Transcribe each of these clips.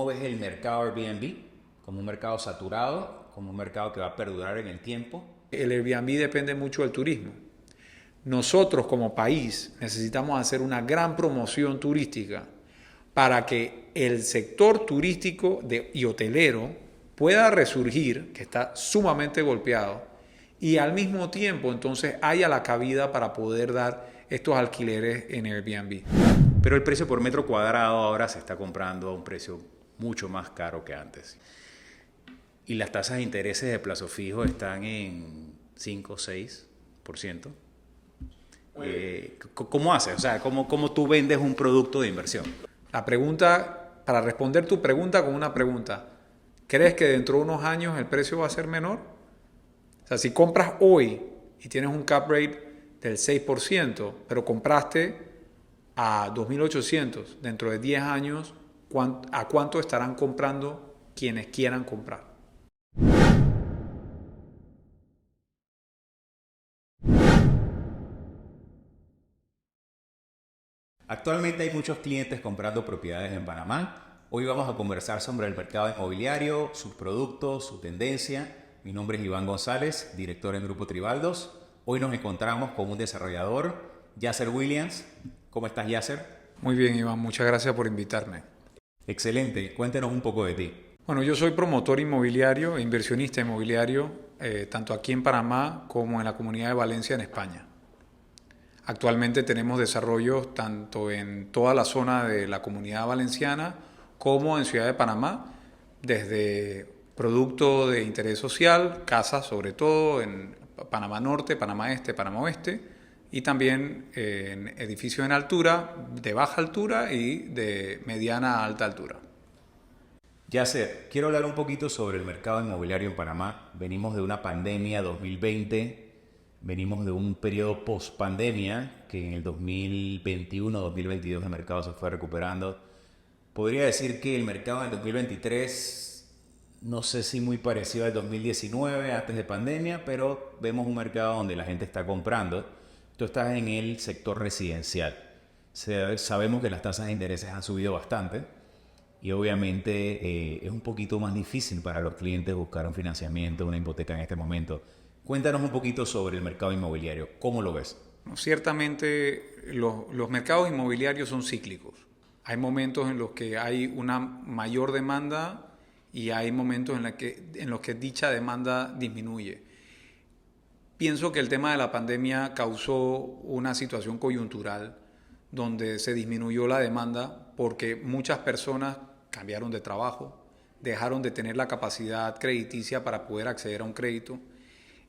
¿Cómo ves el mercado Airbnb? ¿Como un mercado saturado? ¿Como un mercado que va a perdurar en el tiempo? El Airbnb depende mucho del turismo. Nosotros como país necesitamos hacer una gran promoción turística para que el sector turístico y hotelero pueda resurgir, que está sumamente golpeado, y al mismo tiempo entonces haya la cabida para poder dar estos alquileres en Airbnb. Pero el precio por metro cuadrado ahora se está comprando a un precio mucho más caro que antes. Y las tasas de intereses de plazo fijo están en 5 o 6%. ¿Cómo haces? O sea, ¿cómo tú vendes un producto de inversión? La pregunta, para responder tu pregunta con una pregunta, ¿crees que dentro de unos años el precio va a ser menor? O sea, si compras hoy y tienes un cap rate del 6%, pero compraste a 2.800, dentro de 10 años, ¿a cuánto estarán comprando quienes quieran comprar? Actualmente hay muchos clientes comprando propiedades en Panamá. Hoy vamos a conversar sobre el mercado inmobiliario, sus productos, su tendencia. Mi nombre es Iván González, director en Grupo Tribaldos. Hoy nos encontramos con un desarrollador, Yasser Williams. ¿Cómo estás, Yasser? Muy bien, Iván, muchas gracias por invitarme. Excelente. Cuéntenos un poco de ti. Bueno, yo soy promotor inmobiliario e inversionista inmobiliario, tanto aquí en Panamá como en la Comunidad de Valencia en España. Actualmente tenemos desarrollos tanto en toda la zona de la Comunidad Valenciana como en Ciudad de Panamá, desde producto de interés social, casas sobre todo en Panamá Norte, Panamá Este, Panamá Oeste, y también en edificios en altura, de baja altura y de mediana a alta altura. Yasser, quiero hablar un poquito sobre el mercado inmobiliario en Panamá. Venimos de una pandemia 2020, venimos de un periodo post-pandemia, que en el 2021-2022 el mercado se fue recuperando. Podría decir que el mercado en 2023, no sé si muy parecido al 2019, antes de pandemia, pero vemos un mercado donde la gente está comprando. Tú estás en el sector residencial. Sabemos que las tasas de intereses han subido bastante y obviamente es un poquito más difícil para los clientes buscar un financiamiento, una hipoteca en este momento. Cuéntanos un poquito sobre el mercado inmobiliario. ¿Cómo lo ves? Ciertamente los mercados inmobiliarios son cíclicos. Hay momentos en los que hay una mayor demanda y hay momentos en los que dicha demanda disminuye. Pienso que el tema de la pandemia causó una situación coyuntural donde se disminuyó la demanda porque muchas personas cambiaron de trabajo, dejaron de tener la capacidad crediticia para poder acceder a un crédito.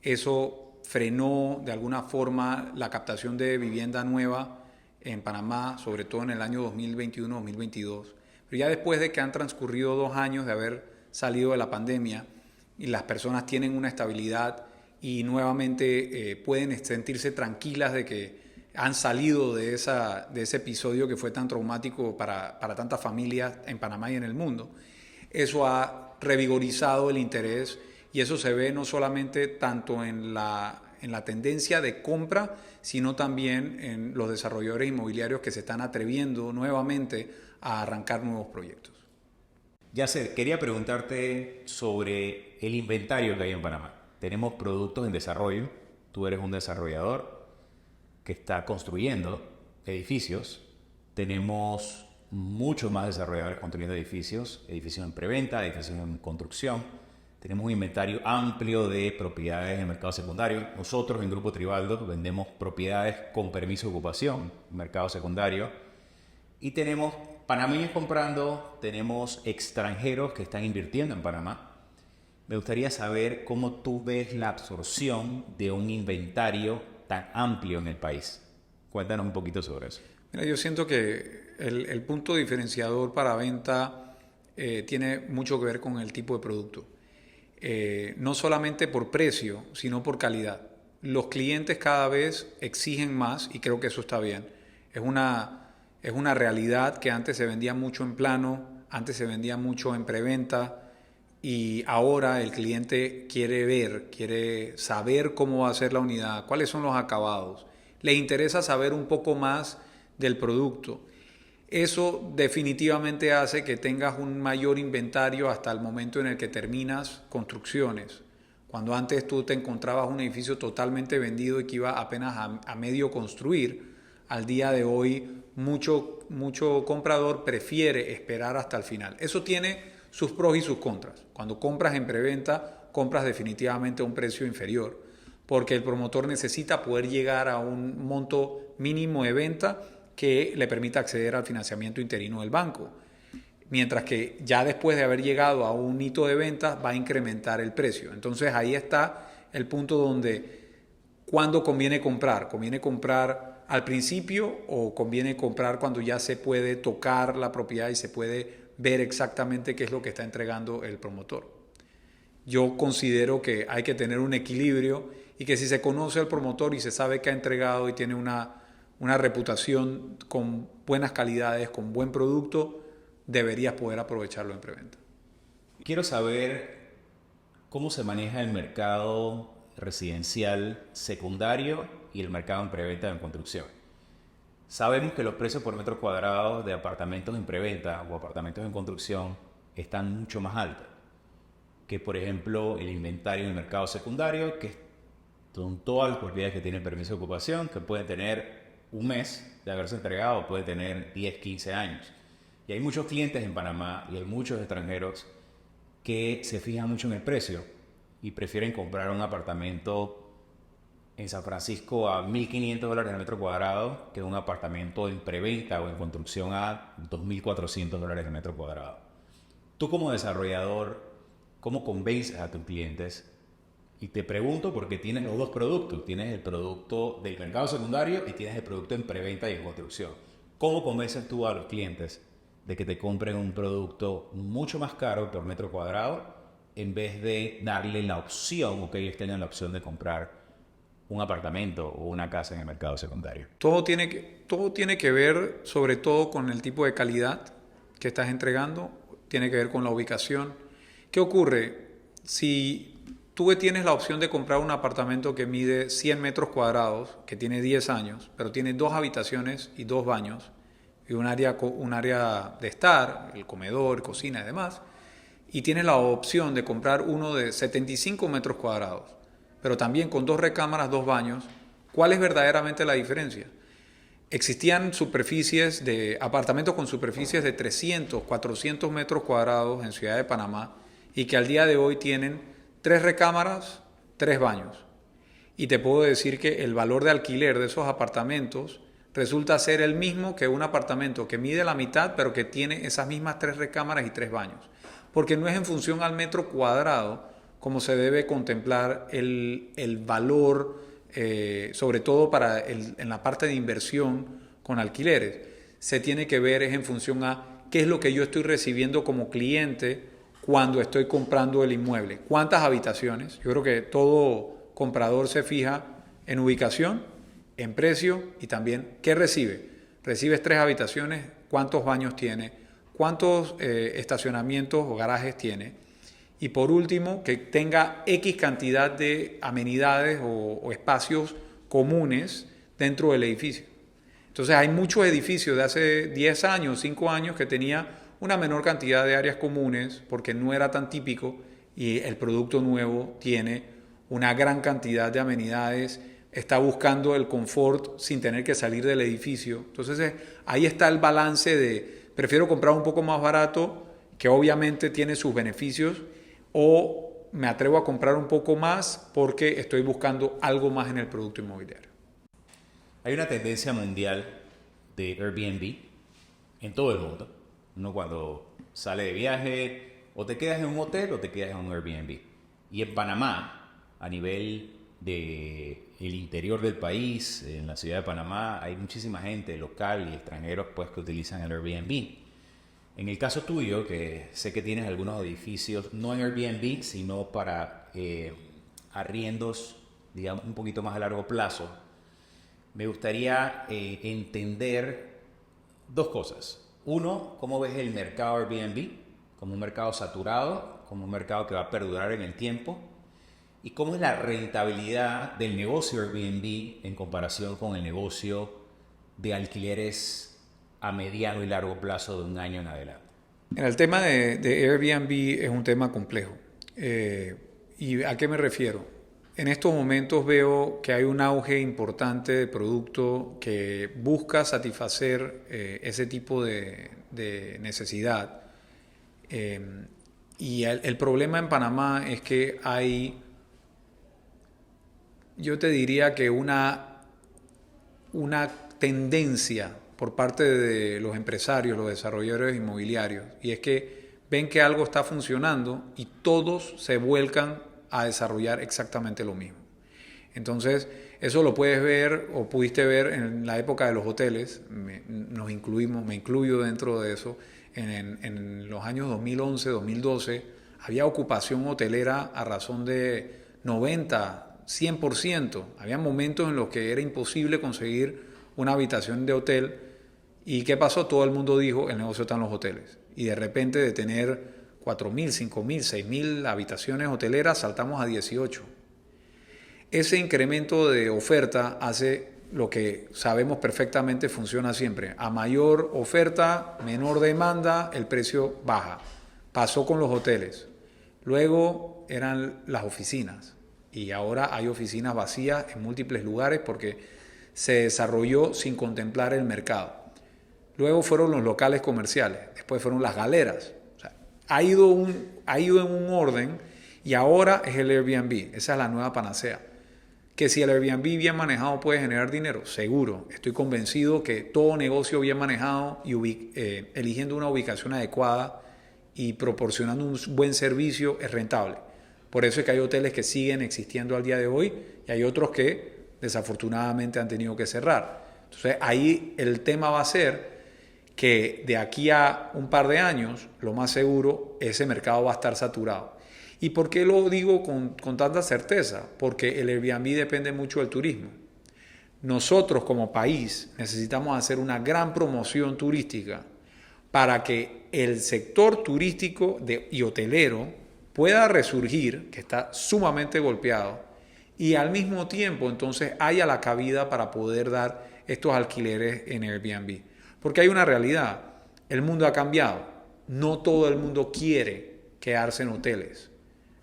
Eso frenó de alguna forma la captación de vivienda nueva en Panamá, sobre todo en el año 2021-2022. Pero ya después de que han transcurrido 2 años de haber salido de la pandemia y las personas tienen una estabilidad y nuevamente pueden sentirse tranquilas de que han salido de ese episodio que fue tan traumático para tantas familias en Panamá y en el mundo, eso ha revigorizado el interés y eso se ve no solamente tanto en la tendencia de compra, sino también en los desarrolladores inmobiliarios que se están atreviendo nuevamente a arrancar nuevos proyectos. Yasser, quería preguntarte sobre el inventario que hay en Panamá. Tenemos productos en desarrollo, tú eres un desarrollador que está construyendo edificios, tenemos muchos más desarrolladores construyendo edificios, edificios en preventa, edificios en construcción, tenemos un inventario amplio de propiedades en el mercado secundario. Nosotros en Grupo Tribaldo vendemos propiedades con permiso de ocupación, mercado secundario, y tenemos panameños comprando, tenemos extranjeros que están invirtiendo en Panamá. Me gustaría saber cómo tú ves la absorción de un inventario tan amplio en el país. Cuéntanos un poquito sobre eso. Mira, yo siento que el punto diferenciador para venta tiene mucho que ver con el tipo de producto. No solamente por precio, sino por calidad. Los clientes cada vez exigen más y creo que eso está bien. Es una realidad que antes se vendía mucho en plano, antes se vendía mucho en preventa y ahora el cliente quiere ver, quiere saber cómo va a ser la unidad, cuáles son los acabados. Le interesa saber un poco más del producto. Eso definitivamente hace que tengas un mayor inventario hasta el momento en el que terminas construcciones. Cuando antes tú te encontrabas un edificio totalmente vendido y que iba apenas a medio construir, al día de hoy mucho comprador prefiere esperar hasta el final. Eso tiene sus pros y sus contras. Cuando compras en preventa, compras definitivamente a un precio inferior, porque el promotor necesita poder llegar a un monto mínimo de venta que le permita acceder al financiamiento interino del banco. Mientras que ya después de haber llegado a un hito de ventas va a incrementar el precio. Entonces ahí está el punto donde ¿cuándo conviene comprar? ¿Conviene comprar al principio o conviene comprar cuando ya se puede tocar la propiedad y se puede ver exactamente qué es lo que está entregando el promotor? Yo considero que hay que tener un equilibrio y que si se conoce al promotor y se sabe que ha entregado y tiene una reputación con buenas calidades, con buen producto, deberías poder aprovecharlo en preventa. Quiero saber cómo se maneja el mercado residencial secundario y el mercado en preventa en construcción. Sabemos que los precios por metro cuadrado de apartamentos en preventa o apartamentos en construcción están mucho más altos que, por ejemplo, el inventario en el mercado secundario, que son todas las propiedades que tienen permiso de ocupación, que pueden tener un mes de haberse entregado, pueden tener 10, 15 años. Y hay muchos clientes en Panamá y hay muchos extranjeros que se fijan mucho en el precio y prefieren comprar un apartamento en San Francisco a $1,500 el metro cuadrado que un apartamento en preventa o en construcción a $2,400 el metro cuadrado. Tú como desarrollador, ¿cómo convences a tus clientes? Y te pregunto porque tienes los dos productos. Tienes el producto del mercado secundario y tienes el producto en preventa y en construcción. ¿Cómo convences tú a los clientes de que te compren un producto mucho más caro por metro cuadrado en vez de darle la opción o que ellos tengan la opción de comprar un apartamento o una casa en el mercado secundario? Todo tiene que ver sobre todo con el tipo de calidad que estás entregando, tiene que ver con la ubicación. ¿Qué ocurre? Si tú tienes la opción de comprar un apartamento que mide 100 metros cuadrados, que tiene 10 años, pero tiene 2 habitaciones y 2 baños, y un área de estar, el comedor, cocina y demás, y tienes la opción de comprar uno de 75 metros cuadrados, pero también con 2 recámaras, 2 baños, ¿cuál es verdaderamente la diferencia? Existían superficies de apartamentos con superficies de 300, 400 metros cuadrados en Ciudad de Panamá y que al día de hoy tienen 3 recámaras, 3 baños. Y te puedo decir que el valor de alquiler de esos apartamentos resulta ser el mismo que un apartamento que mide la mitad, pero que tiene esas mismas 3 recámaras y 3 baños. Porque no es en función al metro cuadrado como se debe contemplar el valor, sobre todo en la parte de inversión con alquileres. Se tiene que ver es en función a qué es lo que yo estoy recibiendo como cliente cuando estoy comprando el inmueble. ¿Cuántas habitaciones? Yo creo que todo comprador se fija en ubicación, en precio y también qué recibe. Recibes 3 habitaciones, ¿cuántos baños tiene? ¿Cuántos estacionamientos o garajes tiene? Y por último, que tenga X cantidad de amenidades o espacios comunes dentro del edificio. Entonces hay muchos edificios de hace 10 años, 5 años que tenía una menor cantidad de áreas comunes porque no era tan típico y el producto nuevo tiene una gran cantidad de amenidades, está buscando el confort sin tener que salir del edificio. Entonces ahí está el balance de prefiero comprar un poco más barato, que obviamente tiene sus beneficios, o me atrevo a comprar un poco más porque estoy buscando algo más en el producto inmobiliario. Hay una tendencia mundial de Airbnb en todo el mundo. Uno cuando sale de viaje, o te quedas en un hotel o te quedas en un Airbnb. Y en Panamá, a nivel del interior del país, en la ciudad de Panamá, hay muchísima gente local y extranjeros pues, que utilizan el Airbnb. En el caso tuyo, que sé que tienes algunos edificios, no en Airbnb, sino para arriendos, digamos, un poquito más a largo plazo, me gustaría entender 2 cosas. Uno, ¿cómo ves el mercado Airbnb? Como un mercado saturado, como un mercado que va a perdurar en el tiempo. ¿Y cómo es la rentabilidad del negocio Airbnb en comparación con el negocio de alquileres a mediano y largo plazo de un año en adelante? El tema de Airbnb es un tema complejo. ¿Y a qué me refiero? En estos momentos veo que hay un auge importante de producto que busca satisfacer ese tipo de necesidad. Y el problema en Panamá es que hay, yo te diría que una tendencia por parte de los empresarios, los desarrolladores inmobiliarios, y es que ven que algo está funcionando y todos se vuelcan a desarrollar exactamente lo mismo. Entonces, eso lo puedes ver o pudiste ver en la época de los hoteles, me incluyo dentro de eso, en los años 2011, 2012, había ocupación hotelera a razón de 90, 100%. Había momentos en los que era imposible conseguir una habitación de hotel. ¿Y qué pasó? Todo el mundo dijo, el negocio está en los hoteles. Y de repente de tener 4.000, 5.000, 6.000 habitaciones hoteleras, saltamos a 18. Ese incremento de oferta hace lo que sabemos perfectamente funciona siempre. A mayor oferta, menor demanda, el precio baja. Pasó con los hoteles. Luego eran las oficinas. Y ahora hay oficinas vacías en múltiples lugares porque se desarrolló sin contemplar el mercado. Luego fueron los locales comerciales. Después fueron las galeras. O sea, ha ido en un orden y ahora es el Airbnb. Esa es la nueva panacea. Que si el Airbnb bien manejado puede generar dinero, seguro. Estoy convencido que todo negocio bien manejado y eligiendo una ubicación adecuada y proporcionando un buen servicio es rentable. Por eso es que hay hoteles que siguen existiendo al día de hoy y hay otros que desafortunadamente han tenido que cerrar. Entonces ahí el tema va a ser que de aquí a un par de años, lo más seguro, ese mercado va a estar saturado. ¿Y por qué lo digo con tanta certeza? Porque el Airbnb depende mucho del turismo. Nosotros como país necesitamos hacer una gran promoción turística para que el sector turístico y hotelero pueda resurgir, que está sumamente golpeado, y al mismo tiempo entonces haya la cabida para poder dar estos alquileres en Airbnb. Porque hay una realidad, el mundo ha cambiado, no todo el mundo quiere quedarse en hoteles.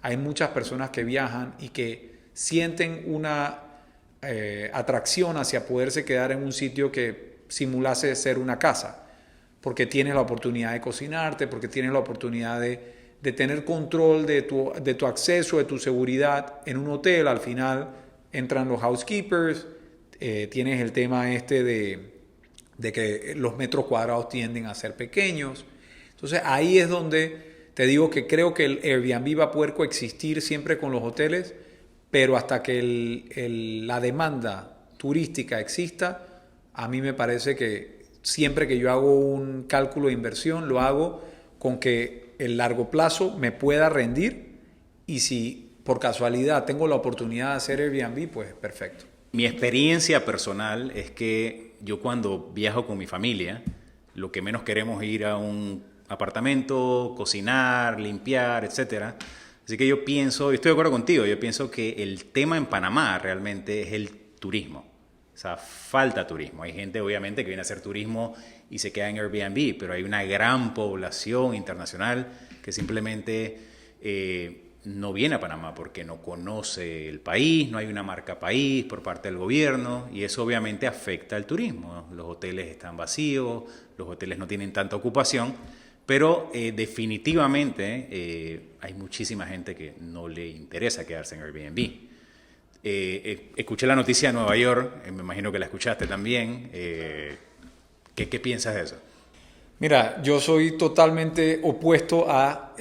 Hay muchas personas que viajan y que sienten una atracción hacia poderse quedar en un sitio que simulase ser una casa, porque tienes la oportunidad de cocinarte, porque tienes la oportunidad de tener control de tu acceso, de tu seguridad. En un hotel al final entran los housekeepers, tienes el tema de que los metros cuadrados tienden a ser pequeños. Entonces ahí es donde te digo que creo que el Airbnb va a poder coexistir siempre con los hoteles, pero hasta que la demanda turística exista, a mí me parece que siempre que yo hago un cálculo de inversión, lo hago con que el largo plazo me pueda rendir y si por casualidad tengo la oportunidad de hacer Airbnb, pues perfecto. Mi experiencia personal es que yo cuando viajo con mi familia, lo que menos queremos es ir a un apartamento, cocinar, limpiar, etc. Así que yo pienso, y estoy de acuerdo contigo, yo pienso que el tema en Panamá realmente es el turismo. O sea, falta turismo. Hay gente obviamente que viene a hacer turismo y se queda en Airbnb, pero hay una gran población internacional que simplemente no viene a Panamá porque no conoce el país, no hay una marca país por parte del gobierno y eso obviamente afecta al turismo. Los hoteles están vacíos, los hoteles no tienen tanta ocupación, pero definitivamente hay muchísima gente que no le interesa quedarse en Airbnb. Escuché la noticia de Nueva York, me imagino que la escuchaste también. ¿Qué piensas de eso? Mira, yo soy totalmente opuesto a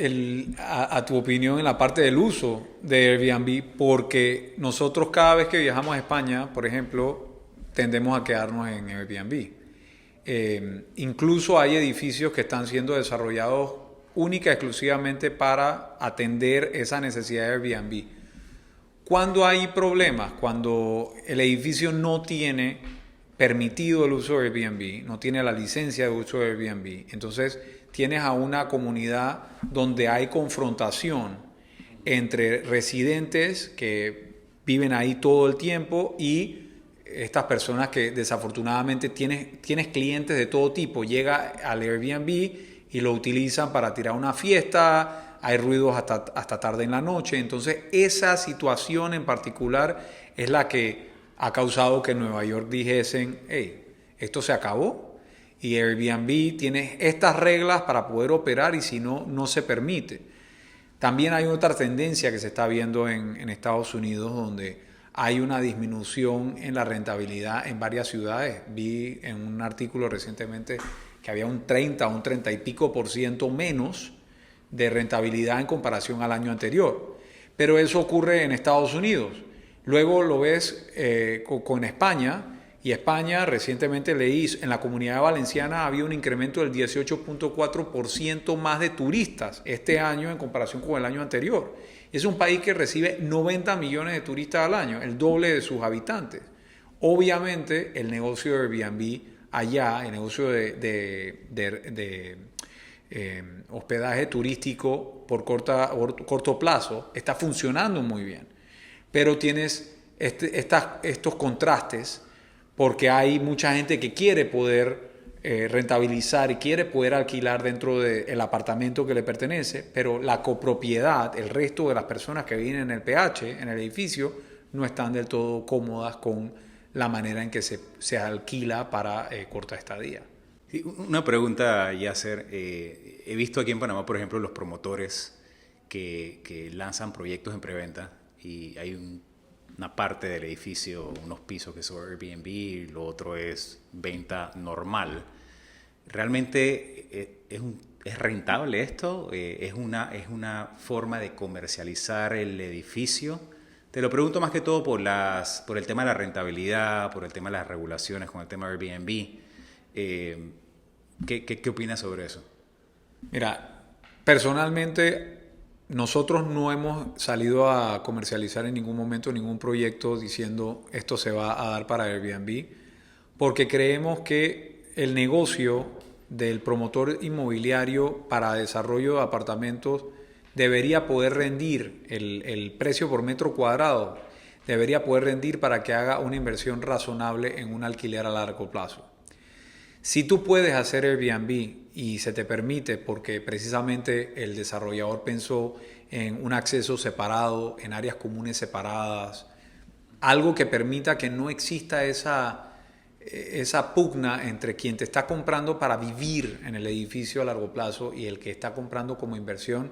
tu opinión en la parte del uso de Airbnb, porque nosotros cada vez que viajamos a España, por ejemplo, tendemos a quedarnos en Airbnb. Incluso hay edificios que están siendo desarrollados única y exclusivamente para atender esa necesidad de Airbnb. ¿Cuándo hay problemas? Cuando el edificio no tiene permitido el uso de Airbnb, no tiene la licencia de uso de Airbnb. Entonces tienes a una comunidad donde hay confrontación entre residentes que viven ahí todo el tiempo y estas personas que desafortunadamente tienes clientes de todo tipo, llega al Airbnb y lo utilizan para tirar una fiesta, hay ruidos hasta tarde en la noche, entonces esa situación en particular es la que ha causado que en Nueva York dijesen, hey, esto se acabó y Airbnb tiene estas reglas para poder operar y si no, no se permite. También hay otra tendencia que se está viendo en Estados Unidos donde hay una disminución en la rentabilidad en varias ciudades. Vi en un artículo recientemente que había un 30 y pico por ciento menos de rentabilidad en comparación al año anterior. Pero eso ocurre en Estados Unidos. Luego lo ves con España, y España recientemente leí, en la Comunidad Valenciana había un incremento del 18.4% más de turistas este año en comparación con el año anterior. Es un país que recibe 90 millones de turistas al año, el doble de sus habitantes. Obviamente el negocio de Airbnb allá, el negocio de hospedaje turístico por corto plazo, está funcionando muy bien. Pero tienes estos contrastes porque hay mucha gente que quiere poder rentabilizar y quiere poder alquilar dentro del apartamento que le pertenece, pero la copropiedad, el resto de las personas que viven en el PH, en el edificio, no están del todo cómodas con la manera en que se alquila para corta estadía. Sí, una pregunta, Yasser. He visto aquí en Panamá, por ejemplo, los promotores que lanzan proyectos en preventa y hay una parte del edificio, unos pisos que son Airbnb y lo otro es venta normal. ¿Realmente es rentable esto? ¿Es una forma de comercializar el edificio? Te lo pregunto más que todo por el tema de la rentabilidad, por el tema de las regulaciones con el tema de Airbnb. ¿Qué opinas sobre eso? Mira, personalmente nosotros no hemos salido a comercializar en ningún momento ningún proyecto diciendo esto se va a dar para Airbnb, porque creemos que el negocio del promotor inmobiliario para desarrollo de apartamentos debería poder rendir, el precio por metro cuadrado debería poder rendir para que haga una inversión razonable en un alquiler a largo plazo. Si tú puedes hacer Airbnb y se te permite porque precisamente el desarrollador pensó en un acceso separado, en áreas comunes separadas, algo que permita que no exista esa pugna entre quien te está comprando para vivir en el edificio a largo plazo y el que está comprando como inversión,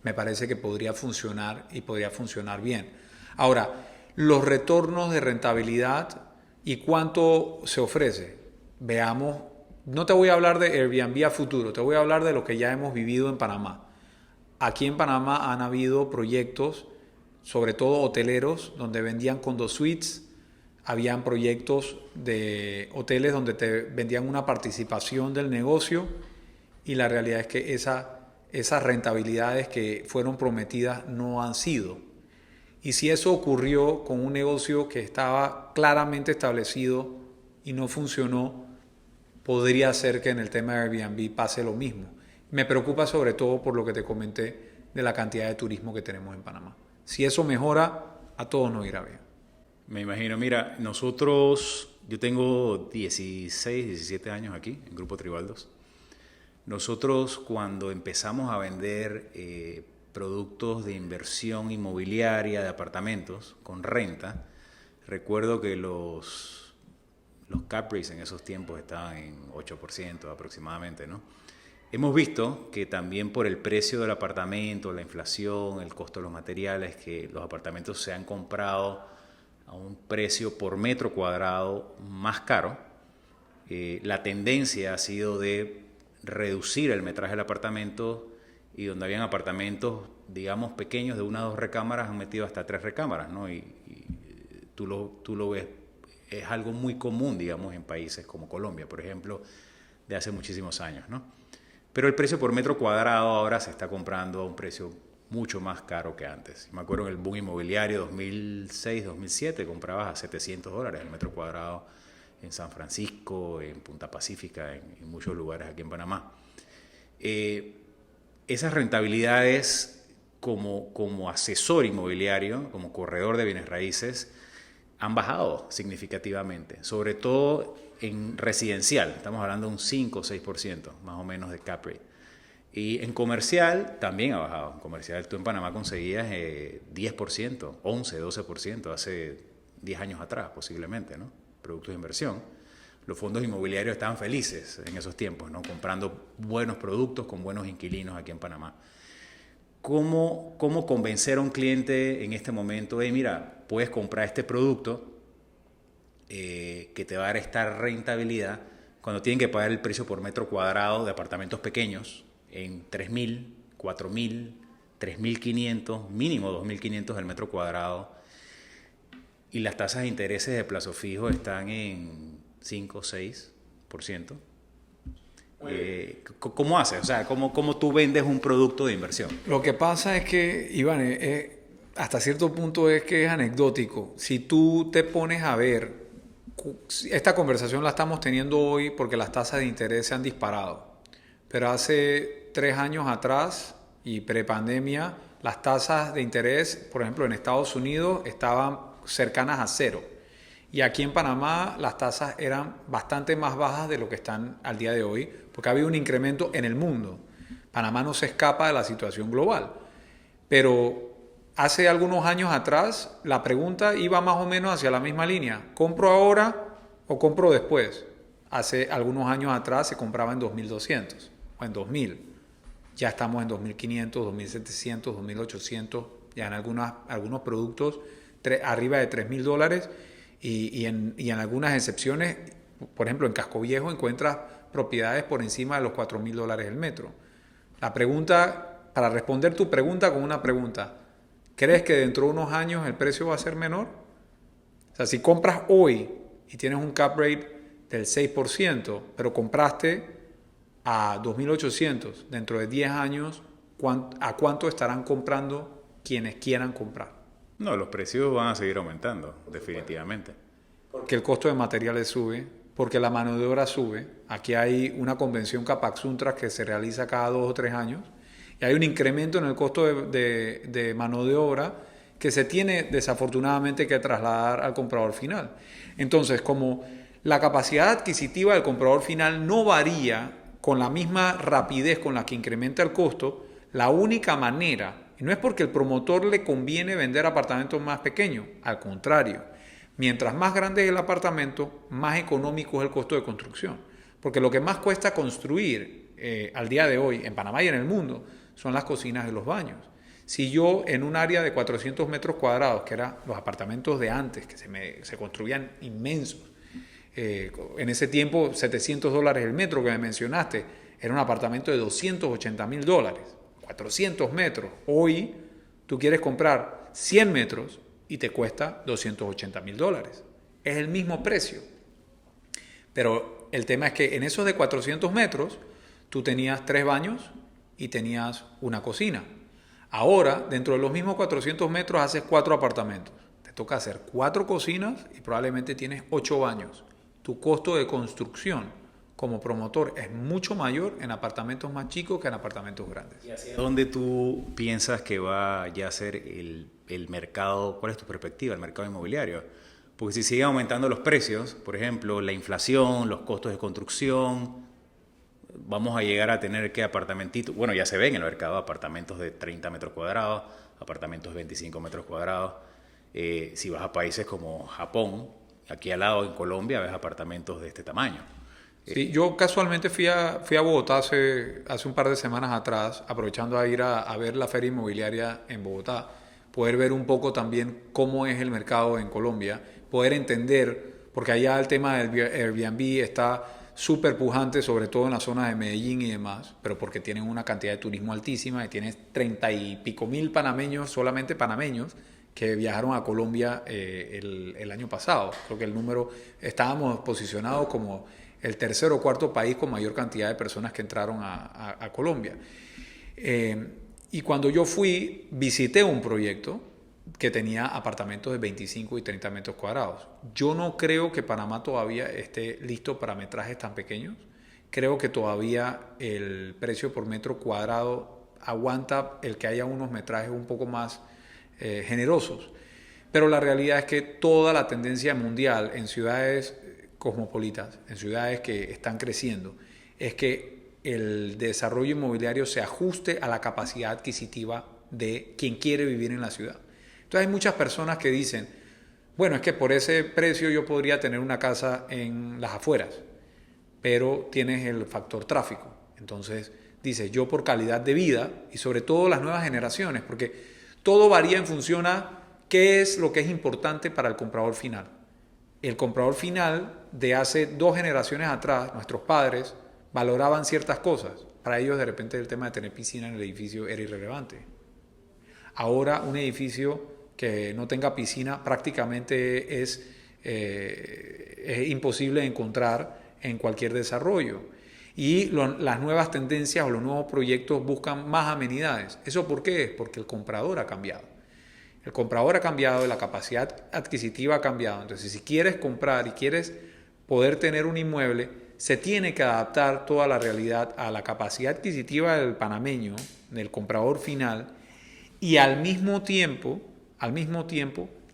me parece que podría funcionar y podría funcionar bien. Ahora, los retornos de rentabilidad y cuánto se ofrece. Veamos, no te voy a hablar de Airbnb a futuro, te voy a hablar de lo que ya hemos vivido en Panamá. Aquí en Panamá han habido proyectos, sobre todo hoteleros, donde vendían condo suites. Habían proyectos de hoteles donde te vendían una participación del negocio y la realidad es que esas rentabilidades que fueron prometidas no han sido. Y si eso ocurrió con un negocio que estaba claramente establecido y no funcionó, podría ser que en el tema de Airbnb pase lo mismo. Me preocupa sobre todo por lo que te comenté de la cantidad de turismo que tenemos en Panamá. Si eso mejora, a todos nos irá bien. Me imagino, mira, yo tengo 16, 17 años aquí en Grupo Tribaldos. Nosotros cuando empezamos a vender productos de inversión inmobiliaria de apartamentos con renta, recuerdo que los cap rates en esos tiempos estaban en 8% aproximadamente, ¿no? Hemos visto que también por el precio del apartamento, la inflación, el costo de los materiales, que los apartamentos se han comprado a un precio por metro cuadrado más caro. La tendencia ha sido de reducir el metraje del apartamento y donde habían apartamentos, digamos, pequeños de 1 a 2 recámaras han metido hasta 3 recámaras, ¿no? Y tú lo ves, es algo muy común, digamos, en países como Colombia, por ejemplo, de hace muchísimos años, ¿no? Pero el precio por metro cuadrado ahora se está comprando a un precio mucho más caro que antes. Me acuerdo en el boom inmobiliario 2006-2007 comprabas a $700 el metro cuadrado en San Francisco, en Punta Pacífica, en muchos lugares aquí en Panamá. Esas rentabilidades como asesor inmobiliario, como corredor de bienes raíces, han bajado significativamente, sobre todo en residencial, estamos hablando de un 5 o 6% más o menos de cap rate. Y en comercial también ha bajado. En comercial tú en Panamá conseguías 10%, 11, 12% hace 10 años atrás posiblemente, ¿no? Productos de inversión. Los fondos inmobiliarios estaban felices en esos tiempos, ¿no? Comprando buenos productos con buenos inquilinos aquí en Panamá. ¿Cómo convencer a un cliente en este momento de, mira, puedes comprar este producto que te va a dar esta rentabilidad cuando tienen que pagar el precio por metro cuadrado de apartamentos pequeños en 3.000, 4.000, 3.500, mínimo 2.500 el metro cuadrado, y las tasas de intereses de plazo fijo están en 5 o 6%? ¿Cómo haces? O sea, ¿cómo tú vendes un producto de inversión? Lo que pasa es que, Iván, hasta cierto punto es que es anecdótico. Si tú te pones a ver, esta conversación la estamos teniendo hoy porque las tasas de interés se han disparado. Pero hace 3 años atrás y prepandemia, las tasas de interés, por ejemplo, en Estados Unidos estaban cercanas a 0. Y aquí en Panamá las tasas eran bastante más bajas de lo que están al día de hoy, porque ha habido un incremento en el mundo. Panamá no se escapa de la situación global. Pero hace algunos años atrás la pregunta iba más o menos hacia la misma línea. ¿Compro ahora o compro después? Hace algunos años atrás se compraba en 2.200 o en 2.000. Ya estamos en 2.500, 2.700, 2.800, ya en algunos productos arriba de $3.000. Y en algunas excepciones, por ejemplo, en Casco Viejo encuentras propiedades por encima de los $4.000 el metro. La pregunta, para responder tu pregunta con una pregunta, ¿crees que dentro de unos años el precio va a ser menor? O sea, si compras hoy y tienes un cap rate del 6%, pero compraste a 2.800, dentro de 10 años, ¿a cuánto estarán comprando quienes quieran comprar? No, los precios van a seguir aumentando, definitivamente. Porque el costo de materiales sube, porque la mano de obra sube. Aquí hay una convención Capaxuntra que se realiza cada 2 o 3 años y hay un incremento en el costo de mano de obra que se tiene desafortunadamente que trasladar al comprador final. Entonces, como la capacidad adquisitiva del comprador final no varía con la misma rapidez con la que incrementa el costo, la única manera, y no es porque el promotor le conviene vender apartamentos más pequeños, al contrario, mientras más grande es el apartamento, más económico es el costo de construcción. Porque lo que más cuesta construir al día de hoy en Panamá y en el mundo son las cocinas y los baños. Si yo en un área de 400 metros cuadrados, que eran los apartamentos de antes, que se construían inmensos, en ese tiempo $700 el metro que me mencionaste, era un apartamento de $280.000, 400 metros. Hoy tú quieres comprar 100 metros y te cuesta $280.000. Es el mismo precio. Pero el tema es que en esos de 400 metros tú tenías 3 baños y tenías una cocina. Ahora, dentro de los mismos 400 metros haces 4 apartamentos. Te toca hacer 4 cocinas y probablemente tienes 8 baños. Tu costo de construcción como promotor es mucho mayor en apartamentos más chicos que en apartamentos grandes. ¿Y hacia dónde tú piensas que va ya a ser el mercado? ¿Cuál es tu perspectiva, el mercado inmobiliario? Porque si siguen aumentando los precios, por ejemplo, la inflación, los costos de construcción, vamos a llegar a tener que apartamentitos, bueno, ya se ve en el mercado, apartamentos de 30 metros cuadrados, apartamentos de 25 metros cuadrados. Si vas a países como Japón, aquí al lado en Colombia, ves apartamentos de este tamaño. Sí, yo casualmente fui a Bogotá hace un par de semanas atrás, aprovechando a ir a ver la feria inmobiliaria en Bogotá, poder ver un poco también cómo es el mercado en Colombia, poder entender, porque allá el tema del Airbnb está súper pujante, sobre todo en la zona de Medellín y demás, pero porque tienen una cantidad de turismo altísima y tienes 30 y pico mil panameños, solamente panameños, que viajaron a Colombia el año pasado. Creo que el número, estábamos posicionados como el tercer o cuarto país con mayor cantidad de personas que entraron a Colombia. Y cuando yo fui, visité un proyecto que tenía apartamentos de 25 y 30 metros cuadrados. Yo no creo que Panamá todavía esté listo para metrajes tan pequeños. Creo que todavía el precio por metro cuadrado aguanta el que haya unos metrajes un poco más generosos. Pero la realidad es que toda la tendencia mundial en ciudades cosmopolitas, en ciudades que están creciendo, es que el desarrollo inmobiliario se ajuste a la capacidad adquisitiva de quien quiere vivir en la ciudad. Entonces hay muchas personas que dicen, bueno, es que por ese precio yo podría tener una casa en las afueras, pero tienes el factor tráfico. Entonces dice, yo por calidad de vida, y sobre todo las nuevas generaciones, porque todo varía en función a qué es lo que es importante para el comprador final. El comprador final de hace 2 generaciones atrás, nuestros padres, valoraban ciertas cosas. Para ellos de repente el tema de tener piscina en el edificio era irrelevante. Ahora un edificio que no tenga piscina prácticamente es imposible de encontrar en cualquier desarrollo. Y las nuevas tendencias o los nuevos proyectos buscan más amenidades. ¿Eso por qué? Porque el comprador ha cambiado. El comprador ha cambiado, la capacidad adquisitiva ha cambiado. Entonces, si quieres comprar y quieres poder tener un inmueble, se tiene que adaptar toda la realidad a la capacidad adquisitiva del panameño, del comprador final, y al mismo tiempo,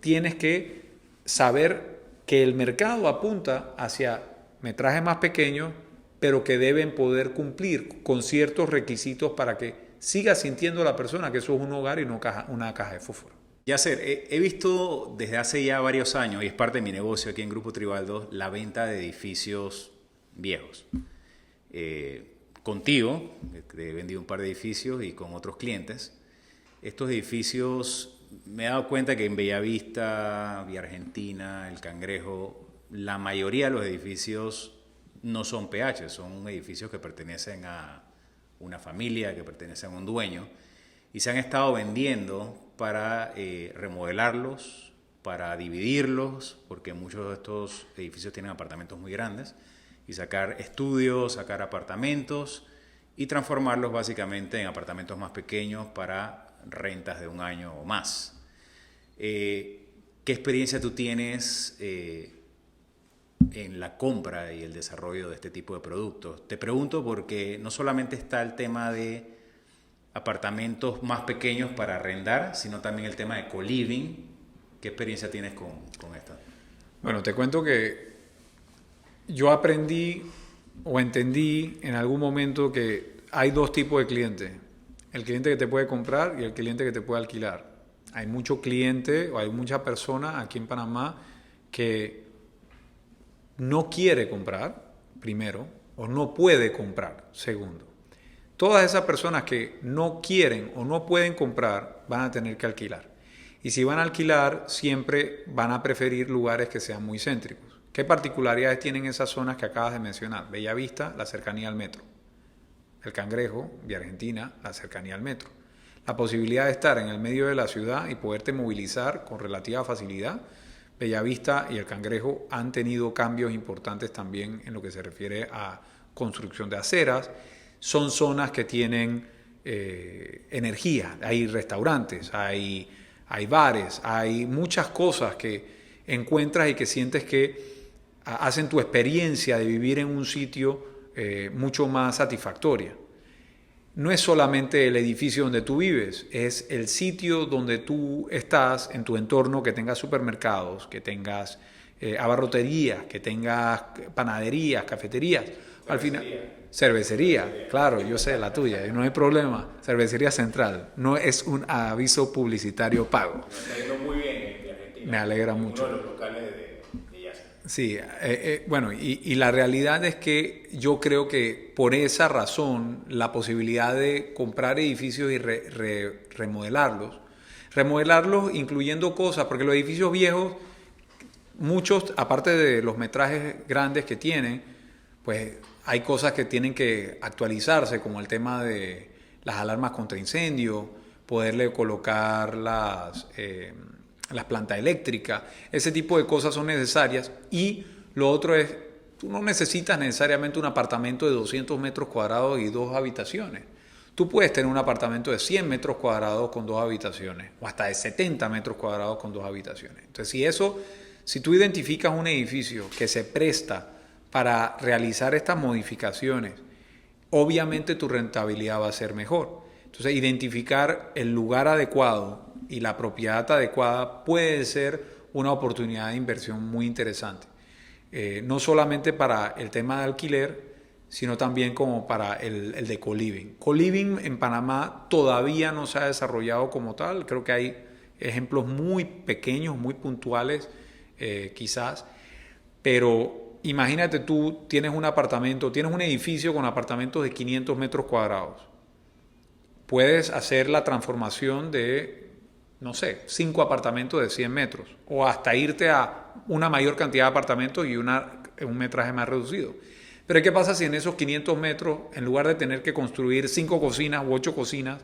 tienes que saber que el mercado apunta hacia metrajes más pequeños, pero que deben poder cumplir con ciertos requisitos para que siga sintiendo la persona que eso es un hogar y no una caja de fósforo. Yasser, he visto desde hace ya varios años, y es parte de mi negocio aquí en Grupo Tribaldo, la venta de edificios viejos. Contigo, he vendido un par de edificios y con otros clientes. Estos edificios, me he dado cuenta que en Bellavista, Vía Argentina, El Cangrejo, la mayoría de los edificios no son PH, son edificios que pertenecen a una familia, que pertenecen a un dueño, y se han estado vendiendo para remodelarlos, para dividirlos, porque muchos de estos edificios tienen apartamentos muy grandes, y sacar estudios, sacar apartamentos y transformarlos básicamente en apartamentos más pequeños para rentas de 1 año o más. ¿Qué experiencia tú tienes en la compra y el desarrollo de este tipo de productos? Te pregunto porque no solamente está el tema de apartamentos más pequeños para arrendar, sino también el tema de co-living. ¿Qué experiencia tienes con esto? Bueno, te cuento que yo aprendí o entendí en algún momento que hay 2 tipos de clientes. El cliente que te puede comprar y el cliente que te puede alquilar. Hay mucho cliente o hay mucha persona aquí en Panamá que no quiere comprar, primero, o no puede comprar, segundo. Todas esas personas que no quieren o no pueden comprar van a tener que alquilar. Y si van a alquilar, siempre van a preferir lugares que sean muy céntricos. ¿Qué particularidades tienen esas zonas que acabas de mencionar? Bellavista, la cercanía al metro. El Cangrejo, Vía Argentina, la cercanía al metro. La posibilidad de estar en el medio de la ciudad y poderte movilizar con relativa facilidad. Bellavista y el Cangrejo han tenido cambios importantes también en lo que se refiere a construcción de aceras. Son zonas que tienen energía, hay restaurantes, hay bares, hay muchas cosas que encuentras y que sientes que hacen tu experiencia de vivir en un sitio mucho más satisfactoria. No es solamente el edificio donde tú vives, es el sitio donde tú estás en tu entorno, que tengas supermercados, que tengas abarroterías, que tengas panaderías, cafeterías. Al final, cervecería, claro, yo sé la tuya, no hay problema. Cervecería Central, no es un aviso publicitario pago. Me está yendo muy bien en Argentina. Me alegra mucho. Uno de los locales de Yasser. Sí, bueno, y la realidad es que yo creo que por esa razón la posibilidad de comprar edificios y remodelarlos incluyendo cosas, porque los edificios viejos, muchos, aparte de los metrajes grandes que tienen, pues hay cosas que tienen que actualizarse, como el tema de las alarmas contra incendio, poderle colocar las plantas eléctricas, ese tipo de cosas son necesarias. Y lo otro es, tú no necesitas necesariamente un apartamento de 200 metros cuadrados y 2 habitaciones. Tú puedes tener un apartamento de 100 metros cuadrados con 2 habitaciones, o hasta de 70 metros cuadrados con 2 habitaciones. Entonces, si tú identificas un edificio que se presta para realizar estas modificaciones, obviamente tu rentabilidad va a ser mejor. Entonces, identificar el lugar adecuado y la propiedad adecuada puede ser una oportunidad de inversión muy interesante. No solamente para el tema de alquiler, sino también como para el de co-living. Co-living en Panamá todavía no se ha desarrollado como tal. Creo que hay ejemplos muy pequeños, muy puntuales, quizás. Pero imagínate tú, tienes un apartamento, tienes un edificio con apartamentos de 500 metros cuadrados. Puedes hacer la transformación de, no sé, 5 apartamentos de 100 metros. O hasta irte a una mayor cantidad de apartamentos y un metraje más reducido. Pero ¿qué pasa si en esos 500 metros, en lugar de tener que construir 5 cocinas u 8 cocinas,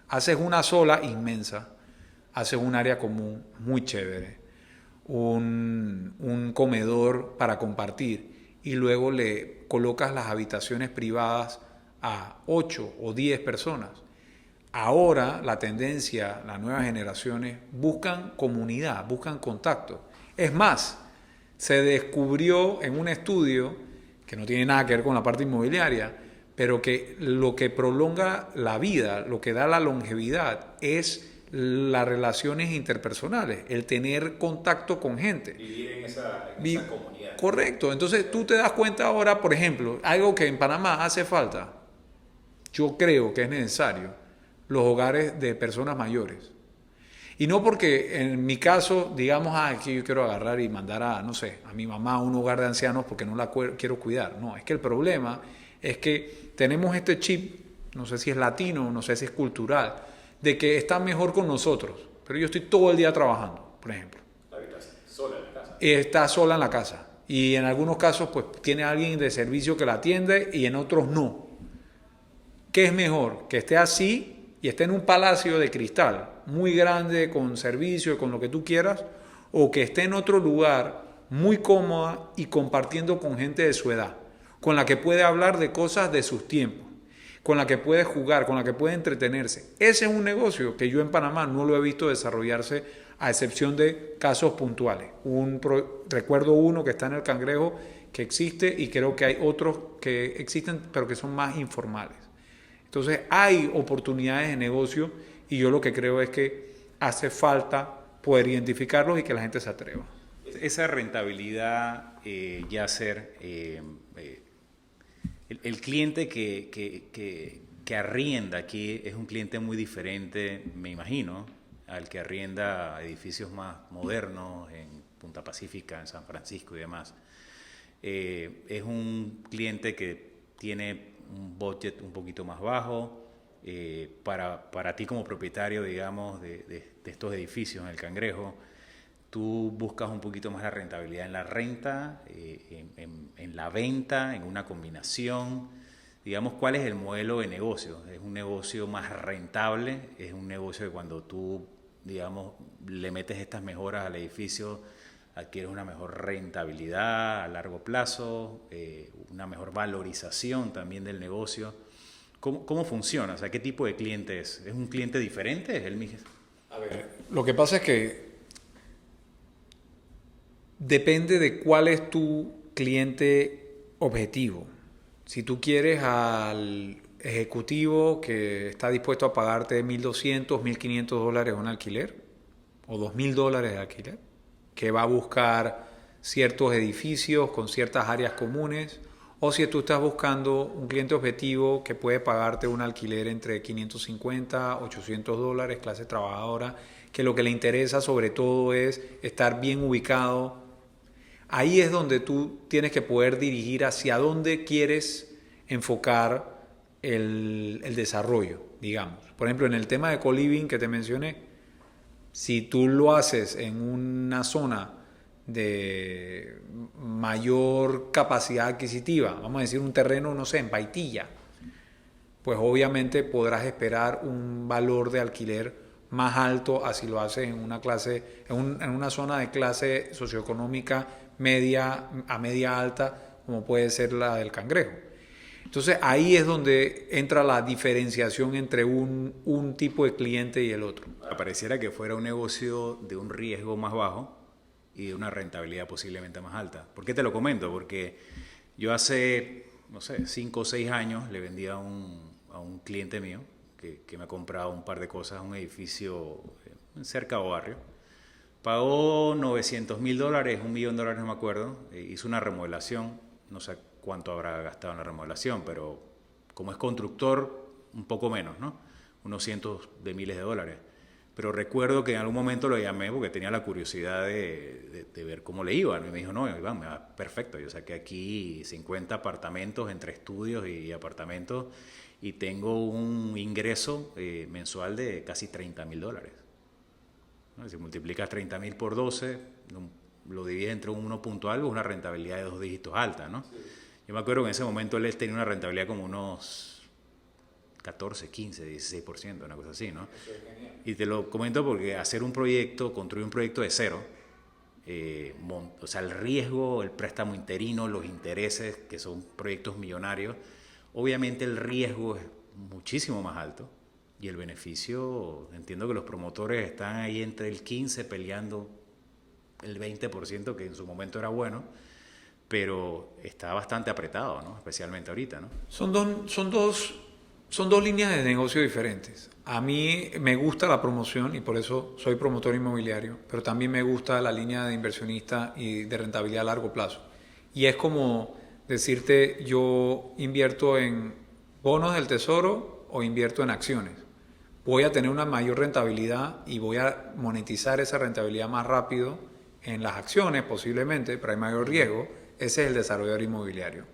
haces una sola inmensa, haces un área común muy chévere, un comedor para compartir y luego le colocas las habitaciones privadas a 8 o 10 personas? Ahora la tendencia, las nuevas generaciones buscan comunidad, buscan contacto. Es más, se descubrió en un estudio que no tiene nada que ver con la parte inmobiliaria, pero que lo que prolonga la vida, lo que da la longevidad, es las relaciones interpersonales, el tener contacto con gente. Vivir en esa comunidad. Correcto. Entonces tú te das cuenta ahora, por ejemplo, algo que en Panamá hace falta, yo creo que es necesario, los hogares de personas mayores. Y no porque en mi caso, digamos, que yo quiero agarrar y mandar a, no sé, a mi mamá a un hogar de ancianos porque no la quiero cuidar. No, es que el problema es que tenemos este chip, no sé si es latino, no sé si es cultural, de que está mejor con nosotros. Pero yo estoy todo el día trabajando, por ejemplo. Sola en la casa. Está sola en la casa. Y en algunos casos, pues, tiene alguien de servicio que la atiende y en otros no. ¿Qué es mejor? Que esté así y esté en un palacio de cristal muy grande, con servicio, con lo que tú quieras, o que esté en otro lugar muy cómoda y compartiendo con gente de su edad, con la que puede hablar de cosas de sus tiempos, con la que puede jugar, con la que puede entretenerse? Ese es un negocio que yo en Panamá no lo he visto desarrollarse, a excepción de casos puntuales. Recuerdo uno que está en el Cangrejo, que existe, y creo que hay otros que existen, pero que son más informales. Entonces hay oportunidades de negocio y yo lo que creo es que hace falta poder identificarlos y que la gente se atreva. Esa rentabilidad, Yasser, el cliente que arrienda aquí es un cliente muy diferente, me imagino, al que arrienda edificios más modernos en Punta Pacífica, en San Francisco y demás. Es un cliente que tiene un budget un poquito más bajo. Para ti como propietario, digamos, de estos edificios en el Cangrejo, tú buscas un poquito más la rentabilidad en la renta, en la venta, en una combinación. Digamos, ¿cuál es el modelo de negocio? ¿Es un negocio más rentable? ¿Es un negocio que cuando tú, digamos, le metes estas mejoras al edificio, adquieres una mejor rentabilidad a largo plazo, una mejor valorización también del negocio? ¿Cómo funciona? O sea, ¿qué tipo de cliente es? ¿Es un cliente diferente? ¿Es el mismo? A ver, lo que pasa es que depende de cuál es tu cliente objetivo. Si tú quieres al ejecutivo que está dispuesto a pagarte $1,200, $1,500 un alquiler o $2,000 de alquiler, que va a buscar ciertos edificios con ciertas áreas comunes, o si tú estás buscando un cliente objetivo que puede pagarte un alquiler entre $550, $800, clase trabajadora, que lo que le interesa sobre todo es estar bien ubicado. Ahí es donde tú tienes que poder dirigir hacia dónde quieres enfocar el desarrollo, digamos. Por ejemplo, en el tema de co-living que te mencioné, si tú lo haces en una zona de mayor capacidad adquisitiva, vamos a decir un terreno, no sé, en Paitilla, pues obviamente podrás esperar un valor de alquiler más alto a si lo haces en una clase, en una zona de clase socioeconómica media a media alta, como puede ser la del Cangrejo. Entonces ahí es donde entra la diferenciación entre un tipo de cliente y el otro. Pareciera que fuera un negocio de un riesgo más bajo y de una rentabilidad posiblemente más alta. ¿Por qué te lo comento? Porque yo hace, no sé, 5 o 6 años le vendí a un cliente mío que me ha comprado un par de cosas, un edificio cerca de barrio. Pagó $900,000, $1,000,000, no me acuerdo. Hizo una remodelación, no sé cuánto habrá gastado en la remodelación, pero como es constructor, un poco menos, ¿no? Unos cientos de miles de dólares. Pero recuerdo que en algún momento lo llamé porque tenía la curiosidad de ver cómo le iba, ¿no? Y me dijo, no, Iván, me va perfecto. Yo saqué aquí 50 apartamentos entre estudios y apartamentos y tengo un ingreso mensual de casi $30,000. ¿No? Si multiplicas 30,000 por 12, lo divides entre un 1 punto algo, es una rentabilidad de 2 dígitos alta, ¿no? Sí. Yo me acuerdo que en ese momento él tenía una rentabilidad como unos 14, 15, 16%, una cosa así, ¿no? Eso es genial. Y te lo comento porque hacer un proyecto, construir un proyecto de cero, o sea, el riesgo, el préstamo interino, los intereses, que son proyectos millonarios, obviamente el riesgo es muchísimo más alto y el beneficio, entiendo que los promotores están ahí entre el 15 peleando el 20%, que en su momento era bueno, pero está bastante apretado, ¿no? Especialmente ahorita, ¿no? Son dos líneas de negocio diferentes. A mí me gusta la promoción y por eso soy promotor inmobiliario, pero también me gusta la línea de inversionista y de rentabilidad a largo plazo. Y es como decirte, yo invierto en bonos del tesoro o invierto en acciones. Voy a tener una mayor rentabilidad y voy a monetizar esa rentabilidad más rápido en las acciones posiblemente, pero hay mayor riesgo. Ese es el desarrollador inmobiliario.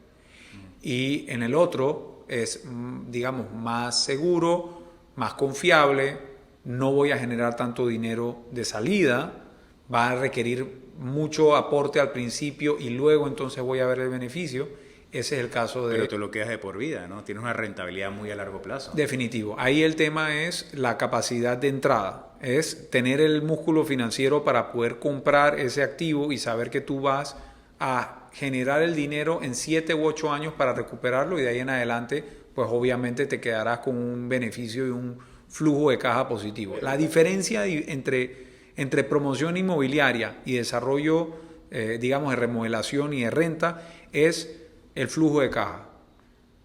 Y en el otro es, digamos, más seguro, más confiable, no voy a generar tanto dinero de salida, va a requerir mucho aporte al principio y luego entonces voy a ver el beneficio. Ese es el caso de... Pero tú lo quedas de por vida, ¿no? Tienes una rentabilidad muy a largo plazo. Definitivo. Ahí el tema es la capacidad de entrada. Es tener el músculo financiero para poder comprar ese activo y saber que tú vas a generar el dinero en 7 u 8 años para recuperarlo y de ahí en adelante, pues obviamente te quedarás con un beneficio y un flujo de caja positivo. La diferencia entre promoción inmobiliaria y desarrollo, digamos, de remodelación y de renta es el flujo de caja.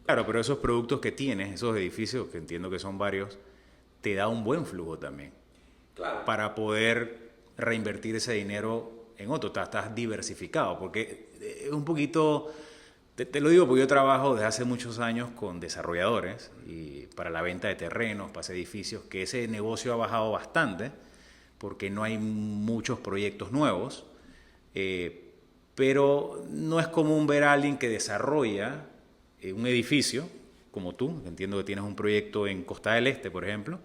Claro, pero esos productos que tienes, esos edificios, que entiendo que son varios, te da un buen flujo también. Claro. Para poder reinvertir ese dinero en otro, estás diversificado, porque es un poquito, te lo digo porque yo trabajo desde hace muchos años con desarrolladores y para la venta de terrenos, para edificios, que ese negocio ha bajado bastante porque no hay muchos proyectos nuevos, pero no es común ver a alguien que desarrolla un edificio, como tú, entiendo que tienes un proyecto en Costa del Este, por ejemplo,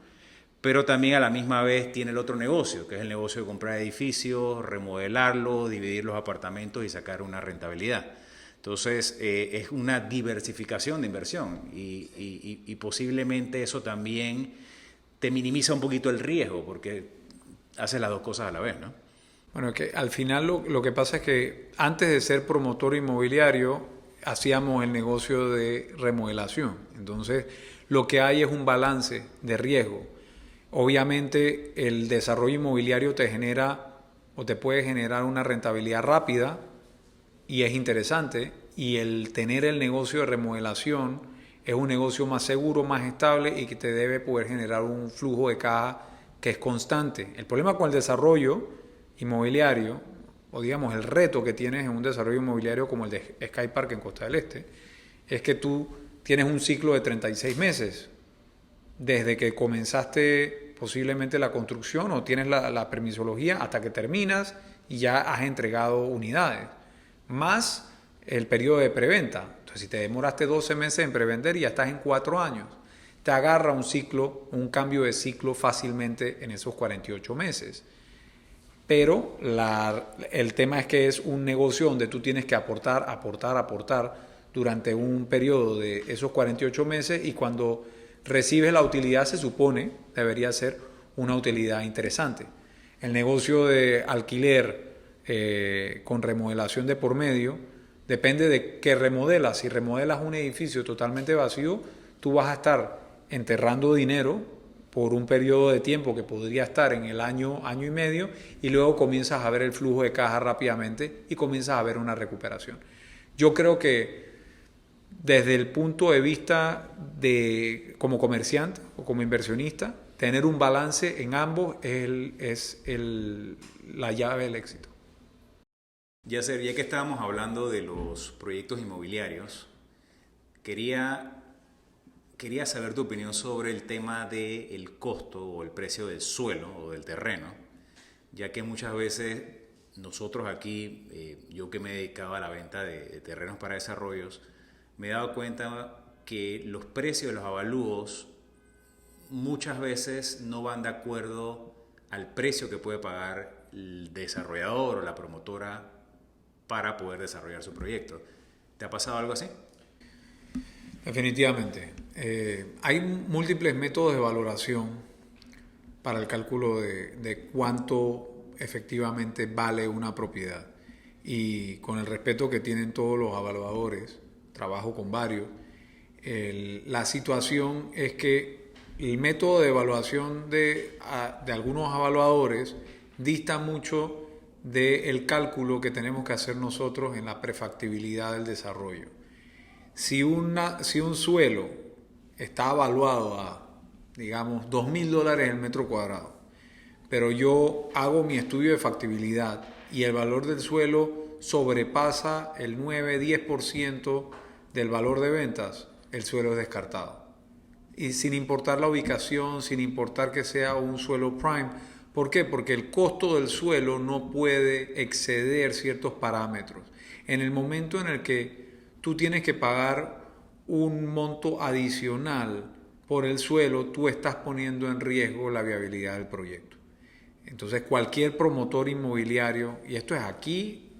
pero también a la misma vez tiene el otro negocio, que es el negocio de comprar edificios, remodelarlos, dividir los apartamentos y sacar una rentabilidad. Entonces, es una diversificación de inversión y posiblemente eso también te minimiza un poquito el riesgo, porque haces las dos cosas a la vez, ¿no? Bueno, que al final lo que pasa es que antes de ser promotor inmobiliario hacíamos el negocio de remodelación. Entonces, lo que hay es un balance de riesgo. Obviamente, el desarrollo inmobiliario te genera o te puede generar una rentabilidad rápida y es interesante. Y el tener el negocio de remodelación es un negocio más seguro, más estable y que te debe poder generar un flujo de caja que es constante. El problema con el desarrollo inmobiliario, o digamos el reto que tienes en un desarrollo inmobiliario como el de Sky Park en Costa del Este, es que tú tienes un ciclo de 36 meses, desde que comenzaste posiblemente la construcción o tienes la permisología hasta que terminas y ya has entregado unidades, más el periodo de preventa. Entonces, si te demoraste 12 meses en prevender, ya estás en 4 años. Te agarra un ciclo, un cambio de ciclo fácilmente en esos 48 meses. Pero el tema es que es un negocio donde tú tienes que aportar durante un periodo de esos 48 meses y cuando recibes la utilidad se supone debería ser una utilidad interesante. El negocio de alquiler con remodelación de por medio depende de qué remodelas. Si remodelas un edificio totalmente vacío, tú vas a estar enterrando dinero por un periodo de tiempo que podría estar en el año y medio y luego comienzas a ver el flujo de caja rápidamente y comienzas a ver una recuperación. Yo creo que desde el punto de vista de como comerciante o como inversionista, tener un balance en ambos es la llave del éxito. Yasser, ya que estábamos hablando de los proyectos inmobiliarios, quería saber tu opinión sobre el tema del costo o el precio del suelo o del terreno, ya que muchas veces nosotros aquí, yo que me dedicaba a la venta de terrenos para desarrollos, me he dado cuenta que los precios de los avalúos muchas veces no van de acuerdo al precio que puede pagar el desarrollador o la promotora para poder desarrollar su proyecto. ¿Te ha pasado algo así? Definitivamente. Hay múltiples métodos de valoración para el cálculo de cuánto efectivamente vale una propiedad. Y con el respeto que tienen todos los evaluadores, trabajo con varios, la situación es que el método de evaluación de algunos evaluadores dista mucho del cálculo que tenemos que hacer nosotros en la prefactibilidad del desarrollo. Si un suelo está evaluado a, digamos, $2,000 el metro cuadrado, pero yo hago mi estudio de factibilidad y el valor del suelo sobrepasa el 9-10% del valor de ventas, el suelo es descartado. Y sin importar la ubicación, sin importar que sea un suelo prime. ¿Por qué? Porque el costo del suelo no puede exceder ciertos parámetros. En el momento en el que tú tienes que pagar un monto adicional por el suelo, tú estás poniendo en riesgo la viabilidad del proyecto. Entonces cualquier promotor inmobiliario, y esto es aquí,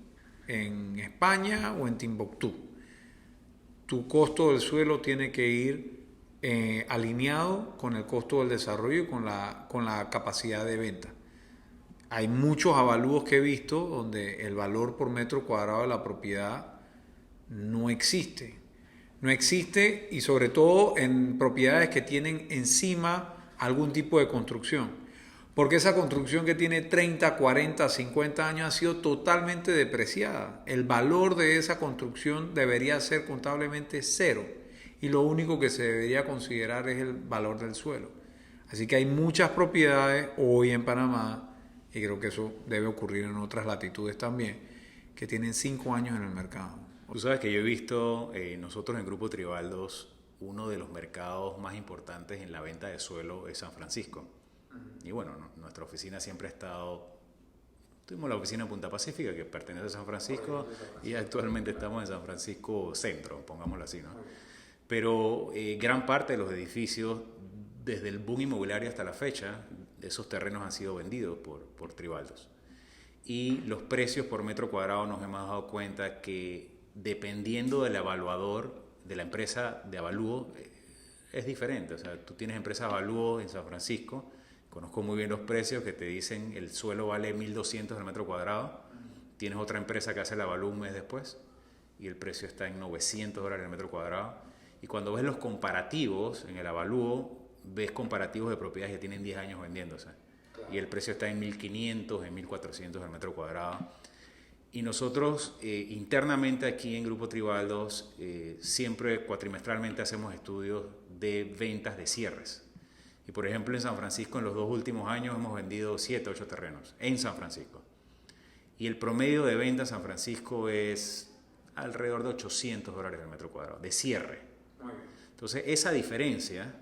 en España o en Timbuktu, tu costo del suelo tiene que ir alineado con el costo del desarrollo y con la capacidad de venta. Hay muchos avalúos que he visto donde el valor por metro cuadrado de la propiedad no existe. No existe, y sobre todo en propiedades que tienen encima algún tipo de construcción. Porque esa construcción que tiene 30, 40, 50 años ha sido totalmente depreciada. El valor de esa construcción debería ser contablemente cero. Y lo único que se debería considerar es el valor del suelo. Así que hay muchas propiedades hoy en Panamá, y creo que eso debe ocurrir en otras latitudes también, que tienen 5 años en el mercado. Tú sabes que yo he visto, nosotros en Grupo Tribaldos, uno de los mercados más importantes en la venta de suelo es San Francisco. Y bueno, nuestra oficina siempre ha estado... Tuvimos la oficina en Punta Pacífica, que pertenece a San Francisco, y actualmente estamos en San Francisco Centro, pongámoslo así, ¿no? Pero gran parte de los edificios, desde el boom inmobiliario hasta la fecha, esos terrenos han sido vendidos por Tribaldos. Y los precios por metro cuadrado nos hemos dado cuenta que dependiendo del evaluador, de la empresa de avalúo, es diferente. O sea, tú tienes empresas de avalúo en San Francisco, conozco muy bien los precios que te dicen el suelo vale 1.200 el metro cuadrado, tienes otra empresa que hace el avalúo un mes después y el precio está en $900 el metro cuadrado. Y cuando ves los comparativos en el avalúo, ves comparativos de propiedades que tienen 10 años vendiéndose. Y el precio está en 1.500, en 1.400 el metro cuadrado. Y nosotros internamente aquí en Grupo Tribaldos siempre cuatrimestralmente hacemos estudios de ventas de cierres. Y por ejemplo en San Francisco en los 2 últimos años hemos vendido 7, 8 terrenos en San Francisco. Y el promedio de venta en San Francisco es alrededor de $800 el metro cuadrado, de cierre. Entonces esa diferencia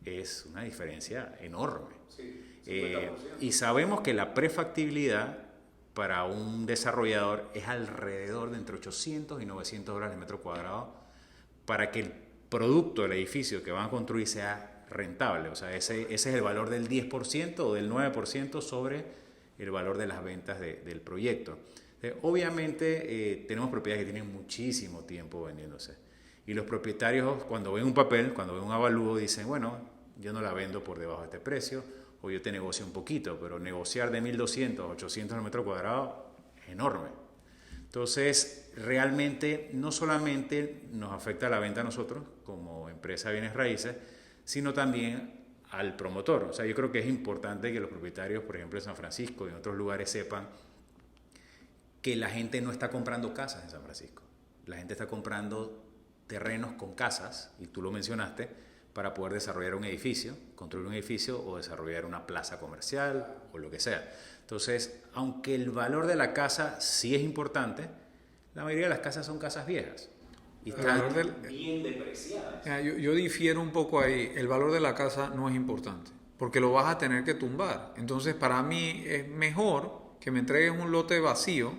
es una diferencia enorme. Sí, y sabemos que la prefactibilidad para un desarrollador es alrededor de entre $800 y $900 el metro cuadrado para que el producto del edificio que van a construir sea rentable. O sea, ese es el valor del 10% o del 9% sobre el valor de las ventas del proyecto. Obviamente tenemos propiedades que tienen muchísimo tiempo vendiéndose. Y los propietarios cuando ven un papel, cuando ven un avalúo, dicen, bueno, yo no la vendo por debajo de este precio, o yo te negocio un poquito, pero negociar de 1.200 a 800 al metro cuadrado es enorme. Entonces, realmente no solamente nos afecta la venta a nosotros como empresa de bienes raíces, sino también al promotor. O sea, yo creo que es importante que los propietarios, por ejemplo, en San Francisco y en otros lugares sepan que la gente no está comprando casas en San Francisco. La gente está comprando terrenos con casas, y tú lo mencionaste, para poder desarrollar un edificio, construir un edificio o desarrollar una plaza comercial o lo que sea. Entonces, aunque el valor de la casa sí es importante, la mayoría de las casas son casas viejas y están bien depreciadas. Yo difiero un poco ahí. El valor de la casa no es importante, porque lo vas a tener que tumbar. Entonces, para mí es mejor que me entregues un lote vacío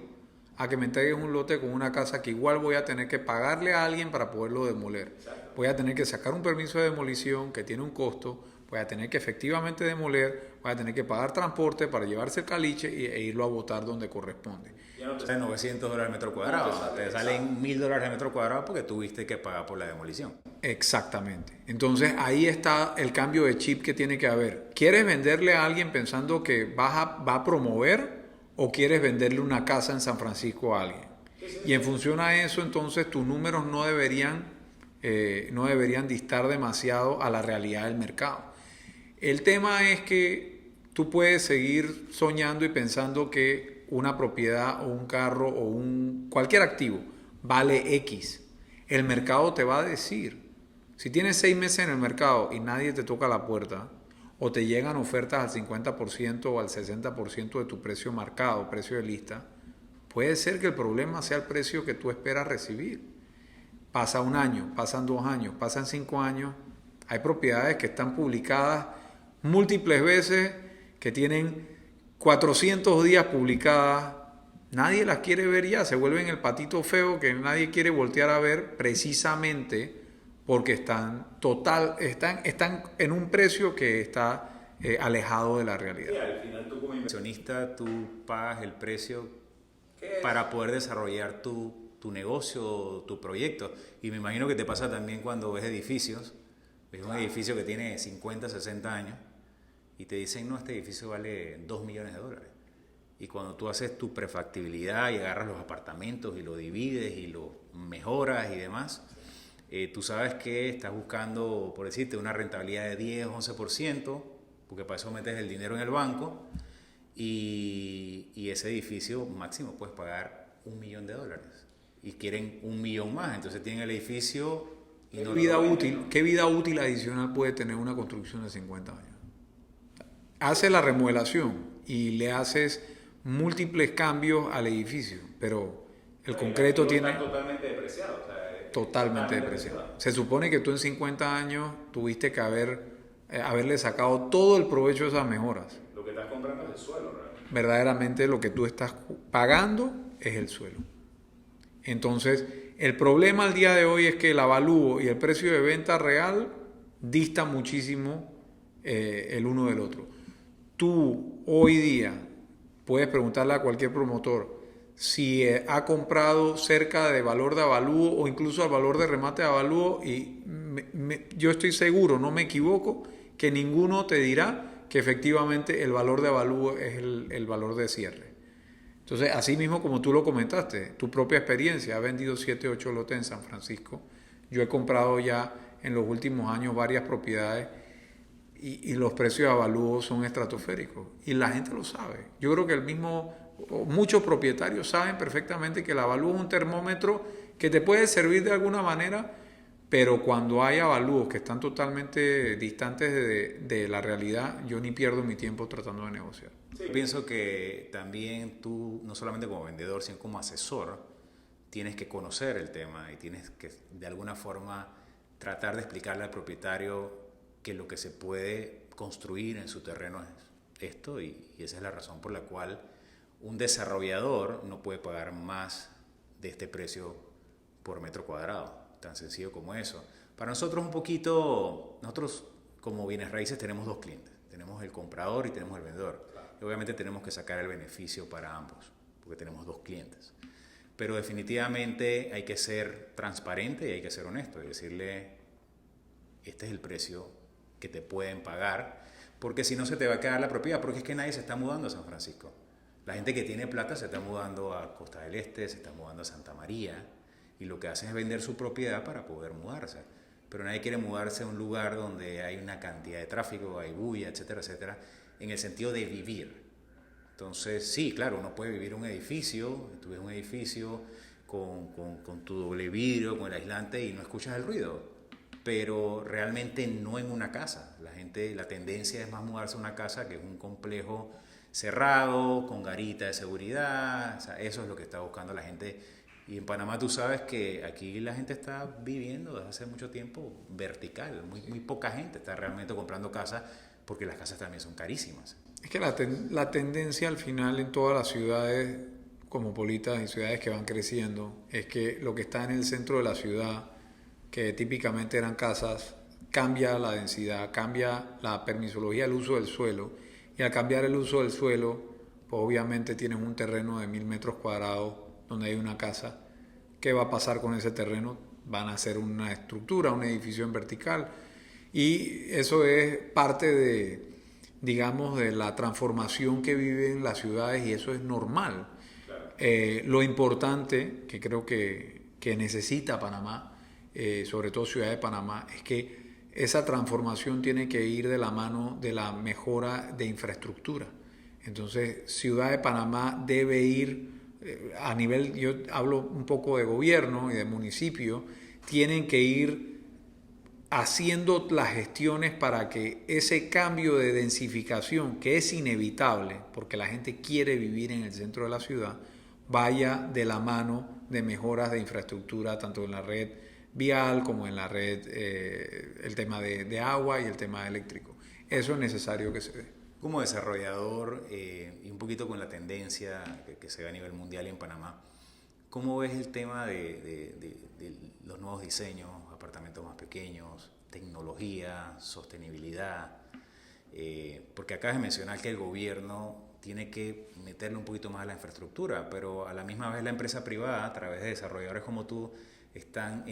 a que me entregues un lote con una casa que igual voy a tener que pagarle a alguien para poderlo demoler. Exacto. Voy a tener que sacar un permiso de demolición que tiene un costo, voy a tener que efectivamente demoler, voy a tener que pagar transporte para llevarse el caliche e irlo a botar donde corresponde. Ya no te salen $900 el metro cuadrado, te salen $1,000 el metro cuadrado porque tuviste que pagar por la demolición. Exactamente. Entonces ahí está el cambio de chip que tiene que haber. ¿Quieres venderle a alguien pensando que va a promover o quieres venderle una casa en San Francisco a alguien? Y en función a eso, entonces tus números no deberían distar demasiado a la realidad del mercado. El tema es que tú puedes seguir soñando y pensando que una propiedad o un carro o cualquier activo vale X. El mercado te va a decir. Si tienes 6 meses en el mercado y nadie te toca la puerta, o te llegan ofertas al 50% o al 60% de tu precio marcado, precio de lista, puede ser que el problema sea el precio que tú esperas recibir. Pasa 1 año, pasan 2 años, pasan 5 años. Hay propiedades que están publicadas múltiples veces, que tienen 400 días publicadas. Nadie las quiere ver ya, se vuelven el patito feo que nadie quiere voltear a ver precisamente porque están en un precio que está alejado de la realidad. Sí, al final tú como inversionista, tú pagas el precio para poder desarrollar tu negocio, tu proyecto. Y me imagino que te pasa también cuando ves edificios, ves un edificio que tiene 50, 60 años y te dicen, no, este edificio vale $2 millones. Y cuando tú haces tu prefactibilidad y agarras los apartamentos y lo divides y lo mejoras y demás, tú sabes que estás buscando, por decirte, una rentabilidad de 10, 11%, porque para eso metes el dinero en el banco y ese edificio máximo puedes pagar $1 millón y quieren $1 millón más, entonces tienen el edificio y no ¿Qué vida útil adicional puede tener una construcción de 50 años? Haces la remodelación y le haces múltiples cambios al edificio, pero el concreto tiene... Está totalmente depreciado. Totalmente depreciado. Se supone que tú en 50 años tuviste que haberle sacado todo el provecho de esas mejoras. Lo que estás comprando es el suelo, realmente. Verdaderamente lo que tú estás pagando es el suelo. Entonces, el problema al día de hoy es que el avalúo y el precio de venta real distan muchísimo el uno del otro. Tú hoy día puedes preguntarle a cualquier promotor si ha comprado cerca de valor de avalúo o incluso al valor de remate de avalúo y yo estoy seguro, no me equivoco, que ninguno te dirá que efectivamente el valor de avalúo es el valor de cierre. Entonces, así mismo como tú lo comentaste, tu propia experiencia, has vendido 7, 8 lotes en San Francisco. Yo he comprado ya en los últimos años varias propiedades y los precios de avalúo son estratosféricos y la gente lo sabe. Yo creo que muchos propietarios saben perfectamente que el avalúo es un termómetro que te puede servir de alguna manera, pero cuando hay avalúos que están totalmente distantes de la realidad, yo ni pierdo mi tiempo tratando de negociar. Sí. Pienso que también tú, no solamente como vendedor, sino como asesor, tienes que conocer el tema y tienes que de alguna forma tratar de explicarle al propietario que lo que se puede construir en su terreno es esto y esa es la razón por la cual un desarrollador no puede pagar más de este precio por metro cuadrado, tan sencillo como eso. Para nosotros nosotros como bienes raíces tenemos 2 clientes, tenemos el comprador y tenemos el vendedor. Y obviamente tenemos que sacar el beneficio para ambos, porque tenemos 2 clientes. Pero definitivamente hay que ser transparente y hay que ser honesto y decirle, este es el precio que te pueden pagar, porque si no se te va a quedar la propiedad, porque es que nadie se está mudando a San Francisco. La gente que tiene plata se está mudando a Costa del Este, se está mudando a Santa María, y lo que hacen es vender su propiedad para poder mudarse. Pero nadie quiere mudarse a un lugar donde hay una cantidad de tráfico, hay bulla, etcétera, etcétera, en el sentido de vivir. Entonces, sí, claro, uno puede vivir en un edificio, tú ves un edificio con tu doble vidrio, con el aislante y no escuchas el ruido. pero realmente no en una casa. La tendencia es más mudarse a una casa que es un complejo cerrado, con garita de seguridad. O sea, eso es lo que está buscando la gente. Y en Panamá tú sabes que aquí la gente está viviendo desde hace mucho tiempo vertical. Muy poca gente está realmente comprando casas porque las casas también son carísimas. Es que la tendencia al final en todas las ciudades cosmopolitas y ciudades que van creciendo es que lo que está en el centro de la ciudad, que típicamente eran casas, cambia la densidad, cambia la permisología del uso del suelo, y al cambiar el uso del suelo, pues obviamente tienes un terreno de 1000 metros cuadrados donde hay una casa. ¿Qué va a pasar con ese terreno? Van a hacer una estructura, un edificio en vertical, y eso es parte de, digamos, de la transformación que viven las ciudades, y eso es normal. Claro. Lo importante que creo que necesita Panamá, sobre todo Ciudad de Panamá, es que esa transformación tiene que ir de la mano de la mejora de infraestructura. Entonces, Ciudad de Panamá debe ir a nivel, yo hablo un poco de gobierno y de municipio, tienen que ir haciendo las gestiones para que ese cambio de densificación, que es inevitable porque la gente quiere vivir en el centro de la ciudad, vaya de la mano de mejoras de infraestructura, tanto en la red vial como en la red, el tema de agua y el tema eléctrico. Eso es necesario que se dé. Como desarrollador y un poquito con la tendencia que se ve a nivel mundial y en Panamá, ¿cómo ves el tema de los nuevos diseños, apartamentos más pequeños, tecnología, sostenibilidad? Porque acabas de mencionar que el gobierno tiene que meterle un poquito más a la infraestructura, pero a la misma vez la empresa privada, a través de desarrolladores como tú, están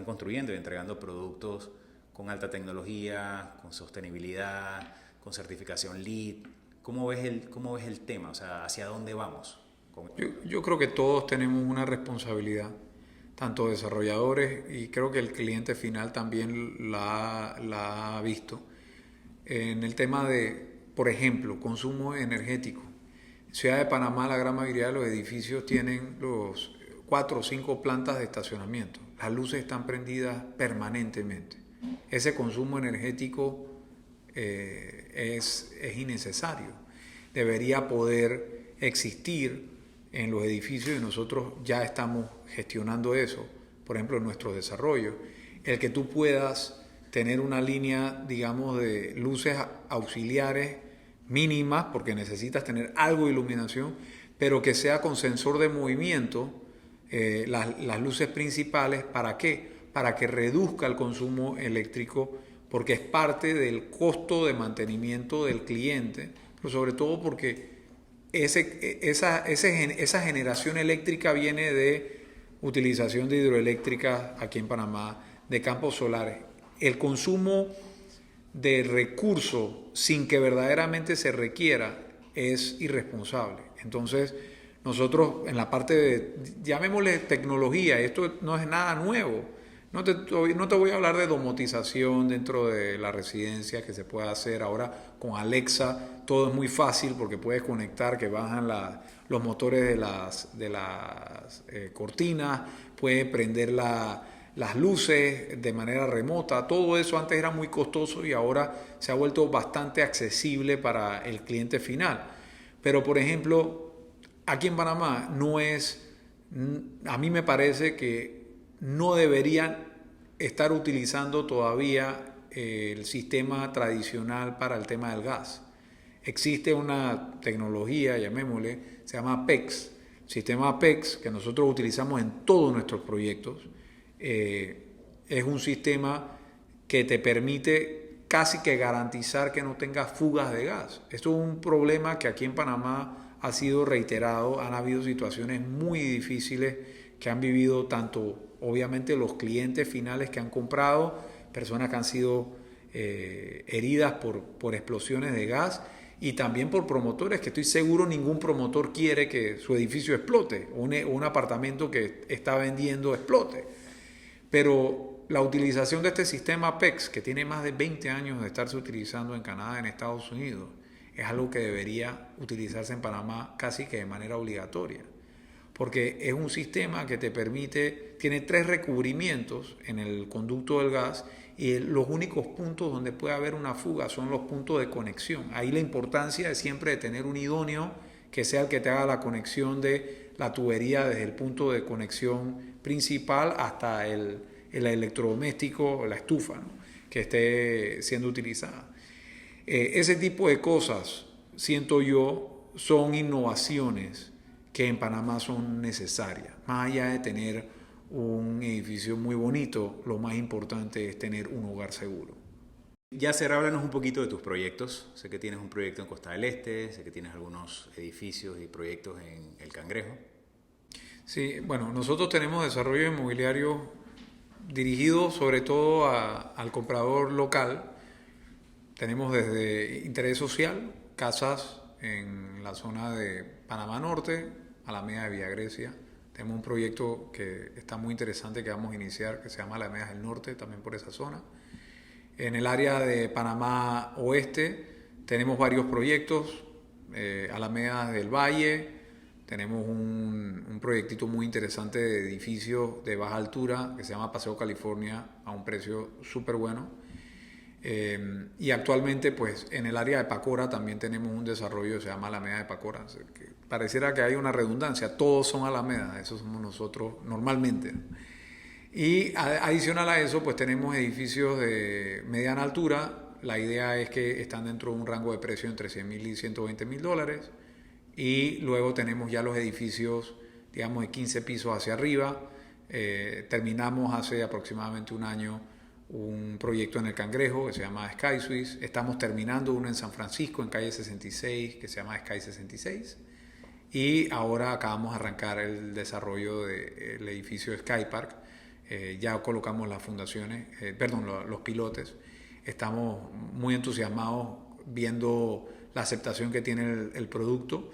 construyendo y entregando productos con alta tecnología, con sostenibilidad, con certificación LEED. ¿Cómo ves el tema? O sea, ¿hacia dónde vamos? Yo creo que todos tenemos una responsabilidad, tanto desarrolladores, y creo que el cliente final también la ha visto, en el tema de, por ejemplo, consumo energético. En Ciudad de Panamá la gran mayoría de los edificios tienen los 4 o 5 plantas de estacionamiento. Las luces están prendidas permanentemente. Ese consumo energético es innecesario. Debería poder existir en los edificios, y nosotros ya estamos gestionando eso, por ejemplo en nuestros desarrollos, el que tú puedas tener una línea, digamos, de luces auxiliares mínimas, porque necesitas tener algo de iluminación, pero que sea con sensor de movimiento, las luces principales. ¿Para qué? Para que reduzca el consumo eléctrico, porque es parte del costo de mantenimiento del cliente, pero sobre todo porque esa generación eléctrica viene de utilización de hidroeléctricas aquí en Panamá, de campos solares. El consumo de recursos sin que verdaderamente se requiera es irresponsable. Entonces, nosotros en la parte de, llamémosle tecnología, esto no es nada nuevo. No te voy a hablar de domotización dentro de la residencia que se puede hacer ahora con Alexa. Todo es muy fácil porque puedes conectar, que bajan los motores de las cortinas, puedes prender las luces de manera remota. Todo eso antes era muy costoso y ahora se ha vuelto bastante accesible para el cliente final. Pero, por ejemplo, aquí en Panamá a mí me parece que no deberían estar utilizando todavía el sistema tradicional para el tema del gas. Existe una tecnología, llamémosle, se llama PEX, sistema PEX, que nosotros utilizamos en todos nuestros proyectos. Es un sistema que te permite casi que garantizar que no tengas fugas de gas. Esto es un problema que aquí en Panamá ha sido reiterado. Han habido situaciones muy difíciles que han vivido tanto, obviamente, los clientes finales que han comprado, personas que han sido heridas por explosiones de gas, y también por promotores, que estoy seguro ningún promotor quiere que su edificio explote o un apartamento que está vendiendo explote. Pero la utilización de este sistema PEX, que tiene más de 20 años de estarse utilizando en Canadá, en Estados Unidos, es algo que debería utilizarse en Panamá casi que de manera obligatoria. porque es un sistema que te permite, tiene 3 recubrimientos en el conducto del gas y los únicos puntos donde puede haber una fuga son los puntos de conexión. Ahí la importancia es siempre de tener un idóneo que sea el que te haga la conexión de la tubería desde el punto de conexión principal hasta el electrodoméstico, la estufa, ¿no?, que esté siendo utilizada. Ese tipo de cosas, siento yo, son innovaciones que en Panamá son necesarias. Más allá de tener un edificio muy bonito, lo más importante es tener un hogar seguro. Yasser, háblanos un poquito de tus proyectos. Sé que tienes un proyecto en Costa del Este, sé que tienes algunos edificios y proyectos en El Cangrejo. Sí, bueno, nosotros tenemos desarrollo inmobiliario dirigido sobre todo al comprador local. Tenemos desde interés social, casas en la zona de Panamá Norte, Alameda de Villa Grecia. Tenemos un proyecto que está muy interesante que vamos a iniciar, que se llama Alameda del Norte, también por esa zona. En el área de Panamá Oeste tenemos varios proyectos, Alameda del Valle, tenemos un proyectito muy interesante de edificios de baja altura que se llama Paseo California a un precio súper bueno. Y actualmente pues en el área de Pacora también tenemos un desarrollo que se llama Alameda de Pacora. Que pareciera que hay una redundancia, todos son Alamedas, eso somos nosotros normalmente, ¿no? Y adicional a eso pues tenemos edificios de mediana altura. La idea es que están dentro de un rango de precio entre $100,000 y $120,000. Y luego tenemos ya los edificios, digamos, de 15 pisos hacia arriba. Terminamos hace aproximadamente un año un proyecto en El Cangrejo que se llama Sky Suites. Estamos terminando uno en San Francisco, en calle 66, que se llama Sky 66. Y ahora acabamos de arrancar el desarrollo del edificio Sky Park. Ya colocamos las fundaciones, los pilotes. Estamos muy entusiasmados viendo la aceptación que tiene el producto.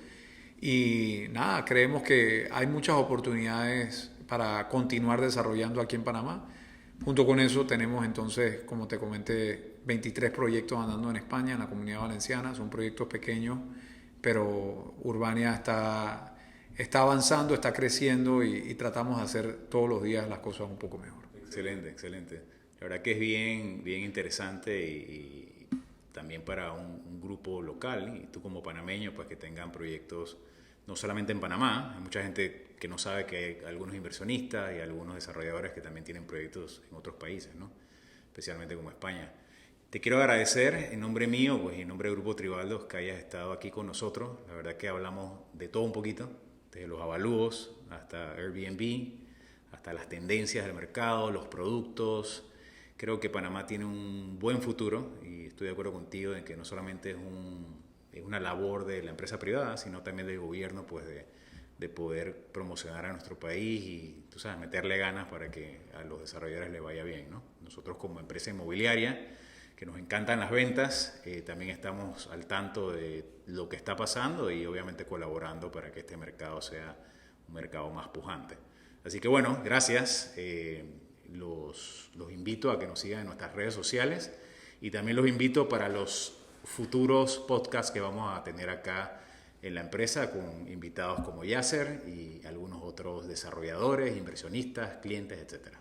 Y nada, creemos que hay muchas oportunidades para continuar desarrollando aquí en Panamá. Junto con eso tenemos entonces, como te comenté, 23 proyectos andando en España, en la Comunidad Valenciana. Son proyectos pequeños, pero Urbania está avanzando, está creciendo y tratamos de hacer todos los días las cosas un poco mejor. Excelente, excelente. La verdad que es bien, bien interesante y también para un grupo local y tú como panameño pues que tengan proyectos no solamente en Panamá. Hay mucha gente que no sabe que hay algunos inversionistas y algunos desarrolladores que también tienen proyectos en otros países, ¿no? Especialmente como España. Te quiero agradecer en nombre mío pues, y en nombre del Grupo Tribaldos que hayas estado aquí con nosotros. La verdad que hablamos de todo un poquito, desde los avalúos hasta Airbnb, hasta las tendencias del mercado, los productos. Creo que Panamá tiene un buen futuro y estoy de acuerdo contigo en que no solamente es una labor de la empresa privada, sino también del gobierno pues, de poder promocionar a nuestro país y tú sabes, meterle ganas para que a los desarrolladores les vaya bien, ¿no? Nosotros como empresa inmobiliaria, que nos encantan las ventas, también estamos al tanto de lo que está pasando y obviamente colaborando para que este mercado sea un mercado más pujante. Así que bueno, gracias. Los invito a que nos sigan en nuestras redes sociales y también los invito para los futuros podcasts que vamos a tener acá en la empresa con invitados como Yasser y algunos otros desarrolladores, inversionistas, clientes, etcétera.